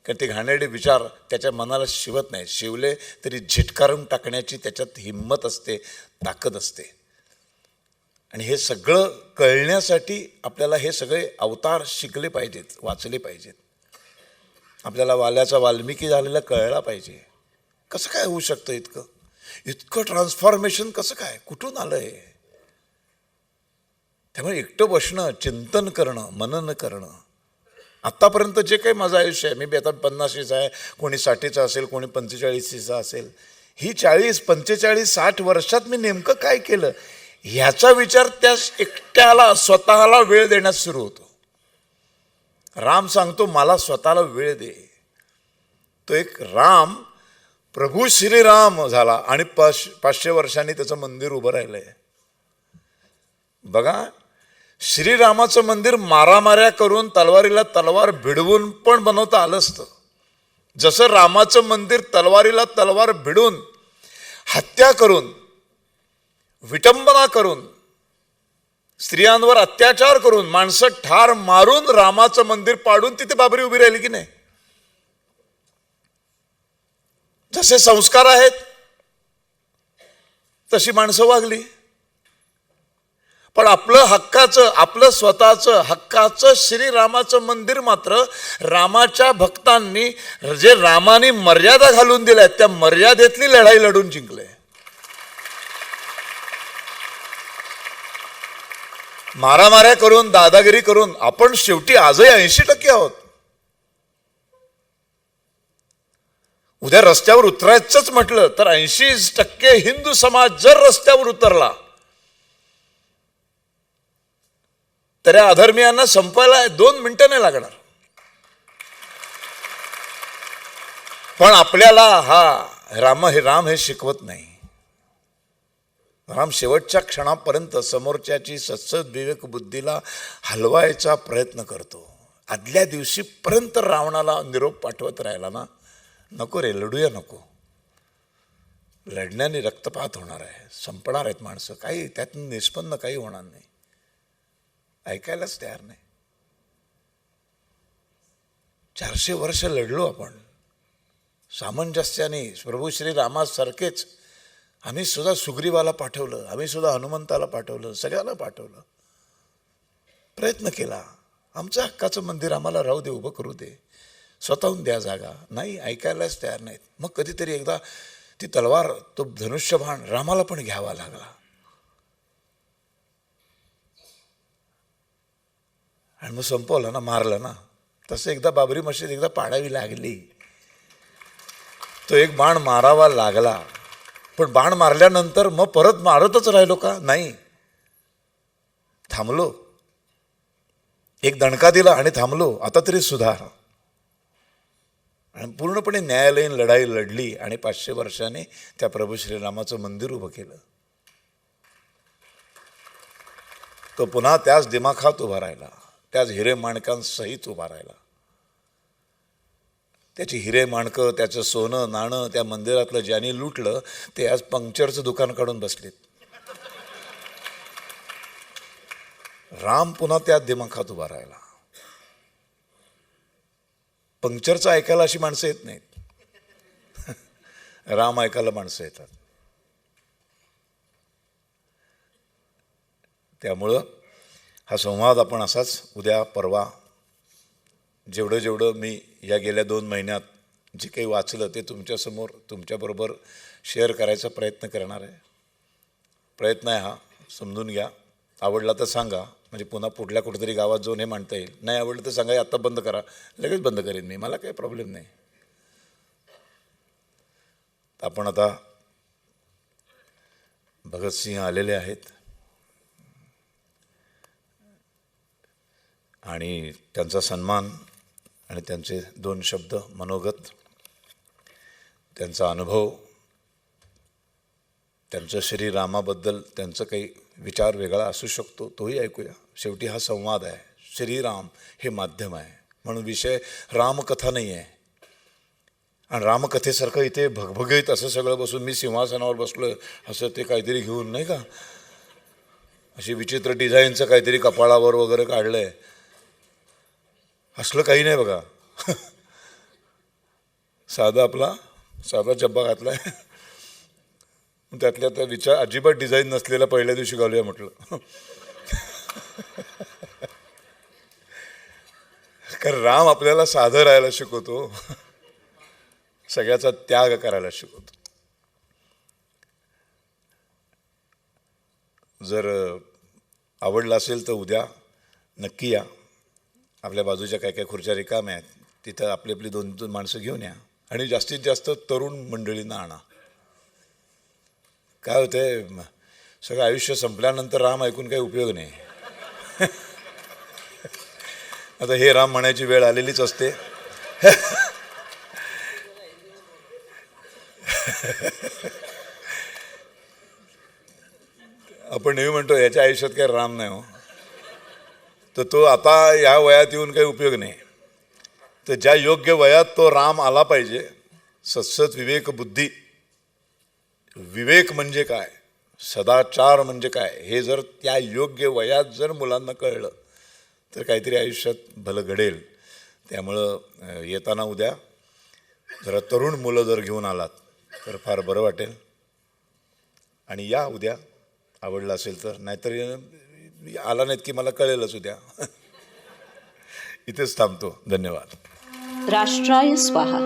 कारण ते घाणेरडे विचार त्याच्या मनाला शिवत नाही. शिवले तरी झिटकारून टाकण्याची त्याच्यात हिंमत असते, ताकद असते. आणि हे सगळं कळण्यासाठी आपल्याला हे सगळे अवतार शिकले पाहिजेत, वाचले पाहिजेत. आपल्याला वाल्याचा वाल्मिकी झालेला कळला पाहिजे. कसं काय होऊ शकतं इतकं ट्रान्सफॉर्मेशन कसं काय, कुठून आलं आहे. त्यामुळे एकटं बसणं, चिंतन करणं, मनन करणं. आत्तापर्यंत जे काही माझं आयुष्य आहे, मी आता 50शीचा आहे, कोणी 60चा असेल, कोणी 45शीचा असेल, ही 40, 45, 60 वर्षात मी नेमकं काय केलं ह्याचा विचार त्या एकट्याला स्वतःला वेळ देण्यास सुरू होतो. राम सांगतो मला स्वतःला वेळ दे. तो एक राम प्रभू श्रीराम झाला आणि 500 वर्षांनी त्याचं मंदिर उभं राहिलंय. बघा, श्रीरामाचं मंदिर मारामाऱ्या करून तलवारीला तलवार भिडवून पण बनवता आलं असतं. जसं रामाचं मंदिर तलवारीला तलवार भिडून, हत्या करून, विटंबना करून, स्त्रियांवर अत्याचार करून, माणसं ठार मारून रामाचं मंदिर पाडून तिथे बाबरी उभी राहिली की नाही. जसे संस्कार आहेत तशी माणसं वागली. पण आपलं हक्काचं, आपलं स्वतःचं हक्काचं श्रीरामाचं मंदिर मात्र रामाच्या भक्तांनी जे रामाने मर्यादा घालून दिल्या त्या मर्यादेतली लढाई लढून जिंकले. मारामाऱ्या करून, दादागिरी करून आपण शेवटी आजही 80% आहोत. उद्या रस्त्यावर उतरायचंच म्हटलं तर 80% हिंदू समाज जर रस्त्यावर उतरला तर या अधर्मीयांना संपायला 2 मिनिटं नाही लागणार. पण आपल्याला राम हे शिकवत नाही. राम शेवटच्या क्षणापर्यंत समोरच्याची सत्सद विवेक बुद्धीला हलवायचा प्रयत्न करतो. आदल्या दिवशीपर्यंत रावणाला निरोप पाठवत राहिला ना, नको रे, लढूया नको. लढण्याने रक्तपात होणार आहे, संपणार आहेत माणसं, काही त्यातून निष्पन्न काही होणार नाही. ऐकायलाच तयार नाही. 400 वर्ष लढलो आपण सामंजस्याने. प्रभू श्रीरामासारखेच आम्ही सुद्धा सुग्रीवाला पाठवलं, आम्ही सुद्धा हनुमंताला पाठवलं, सगळ्याला पाठवलं, प्रयत्न केला. आमचं हक्काचं मंदिर आम्हाला राहू दे, उभं करू दे, स्वतःहून द्या जागा. नाही, ऐकायलाच तयार नाहीत. मग कधीतरी एकदा ती तलवार, तो धनुष्यबाण रामाला पण घ्यावा लागला. आणि मग संपवलं ना, मारलं ना. तसं एकदा बाबरी मशीद एकदा पाडावी लागली, तो एक बाण मारावा लागला, पण बाण मारल्यानंतर मग परत मारतच राहिलो का? नाही, थांबलो, एक दणका दिला आणि थांबलो, आता तरी सुधार. आणि पूर्णपणे न्यायालयीन लढाई लढली आणि 500 वर्षांनी त्या प्रभू श्रीरामाचं मंदिर उभं केलं. तो पुन्हा त्याच दिमाखात उभा राहिला, त्याच हिरे माणकांसहित उभा राहिला. त्याची हिरे माणकं, त्याचं सोनं नाणं त्या मंदिरातलं ज्यांनी लुटलं ते आज पंक्चरचं दुकान काढून बसलेत. राम पुन्हा त्याच दिमाखात उभा राहिला. पंक्चरचं ऐकायला अशी माणसं येत नाहीत, राम ऐकायला माणसं येतात. त्यामुळं हा संवाद आपण असाच उद्या परवा जेवढं जेवढं मी या गेल्या 2 महिन्यात जे काही वाचलं ते तुमच्यासमोर तुमच्याबरोबर शेअर करायचा प्रयत्न करणार आहे. प्रयत्न आहे हा, समजून घ्या. आवडला तर सांगा, म्हणजे पुन्हा पुढल्या कुठेतरी गावात जाऊन हे म्हणता येईल. नाही आवडलं तर सांगा, आत्ता बंद करा, लगेच बंद करेन मी, मला काही प्रॉब्लेम नाही. आपण आता भगतसिंह आलेले आहेत आणि त्यांचा सन्मान आणि त्यांचे 2 शब्द मनोगत, त्यांचा अनुभव, त्यांचं श्रीरामाबद्दल त्यांचं काही विचार वेगळा असू शकतो, तोही ऐकूया. शेवटी हा संवाद आहे, श्रीराम हे माध्यम आहे, म्हणून विषय रामकथा नाही आहे. आणि रामकथेसारखं इथे भगभगीत असं सगळं बसून मी सिंहासनावर बसलो असं ते काहीतरी घेऊन, नाही का, अशी विचित्र डिझाईनचं काहीतरी कपाळावर वगैरे काढलं आहे, असलं काही नाही बघा. साधा जब्बा घातलाय, त्यातल्या त्या विचार अजिबात डिझाईन नसलेला पहिल्या दिवशी घालूया म्हटलं. कारण राम आपल्याला साधं राहायला शिकवतो, सगळ्याचा त्याग करायला शिकवतो. जर आवडलं असेल तर उद्या नक्की या. आपल्या बाजूच्या काय काय खुर्च्या रिकाम्या आहेत, तिथं आपली आपली 2-2 माणसं घेऊन या आणि जास्तीत जास्त तरुण मंडळींना आणा. काय होतंय, सगळं आयुष्य संपल्यानंतर राम ऐकून काही उपयोग नाही. आता हे राम म्हणायची वेळ आलेलीच असते. आपण नेहमी म्हणतो याच्या आयुष्यात काय राम नाही हो, तर तो आता या वयात येऊन काही उपयोग नाही. तर ज्या योग्य वयात तो राम आला पाहिजे, सत्सत विवेक बुद्धी, विवेक म्हणजे काय, सदाचार म्हणजे काय, हे जर त्या योग्य वयात जर मुलांना कळलं तर काहीतरी आयुष्यात भलं घडेल. त्यामुळं येताना उद्या जरा तरुण मुलं जर घेऊन आलात तर फार बरं वाटेल. आणि या उद्या, आवडलं असेल तर, नाहीतर आला नाहीत की मला कळेलच उद्या. इथेच थांबतो. धन्यवाद. राष्ट्राय स्वाहा.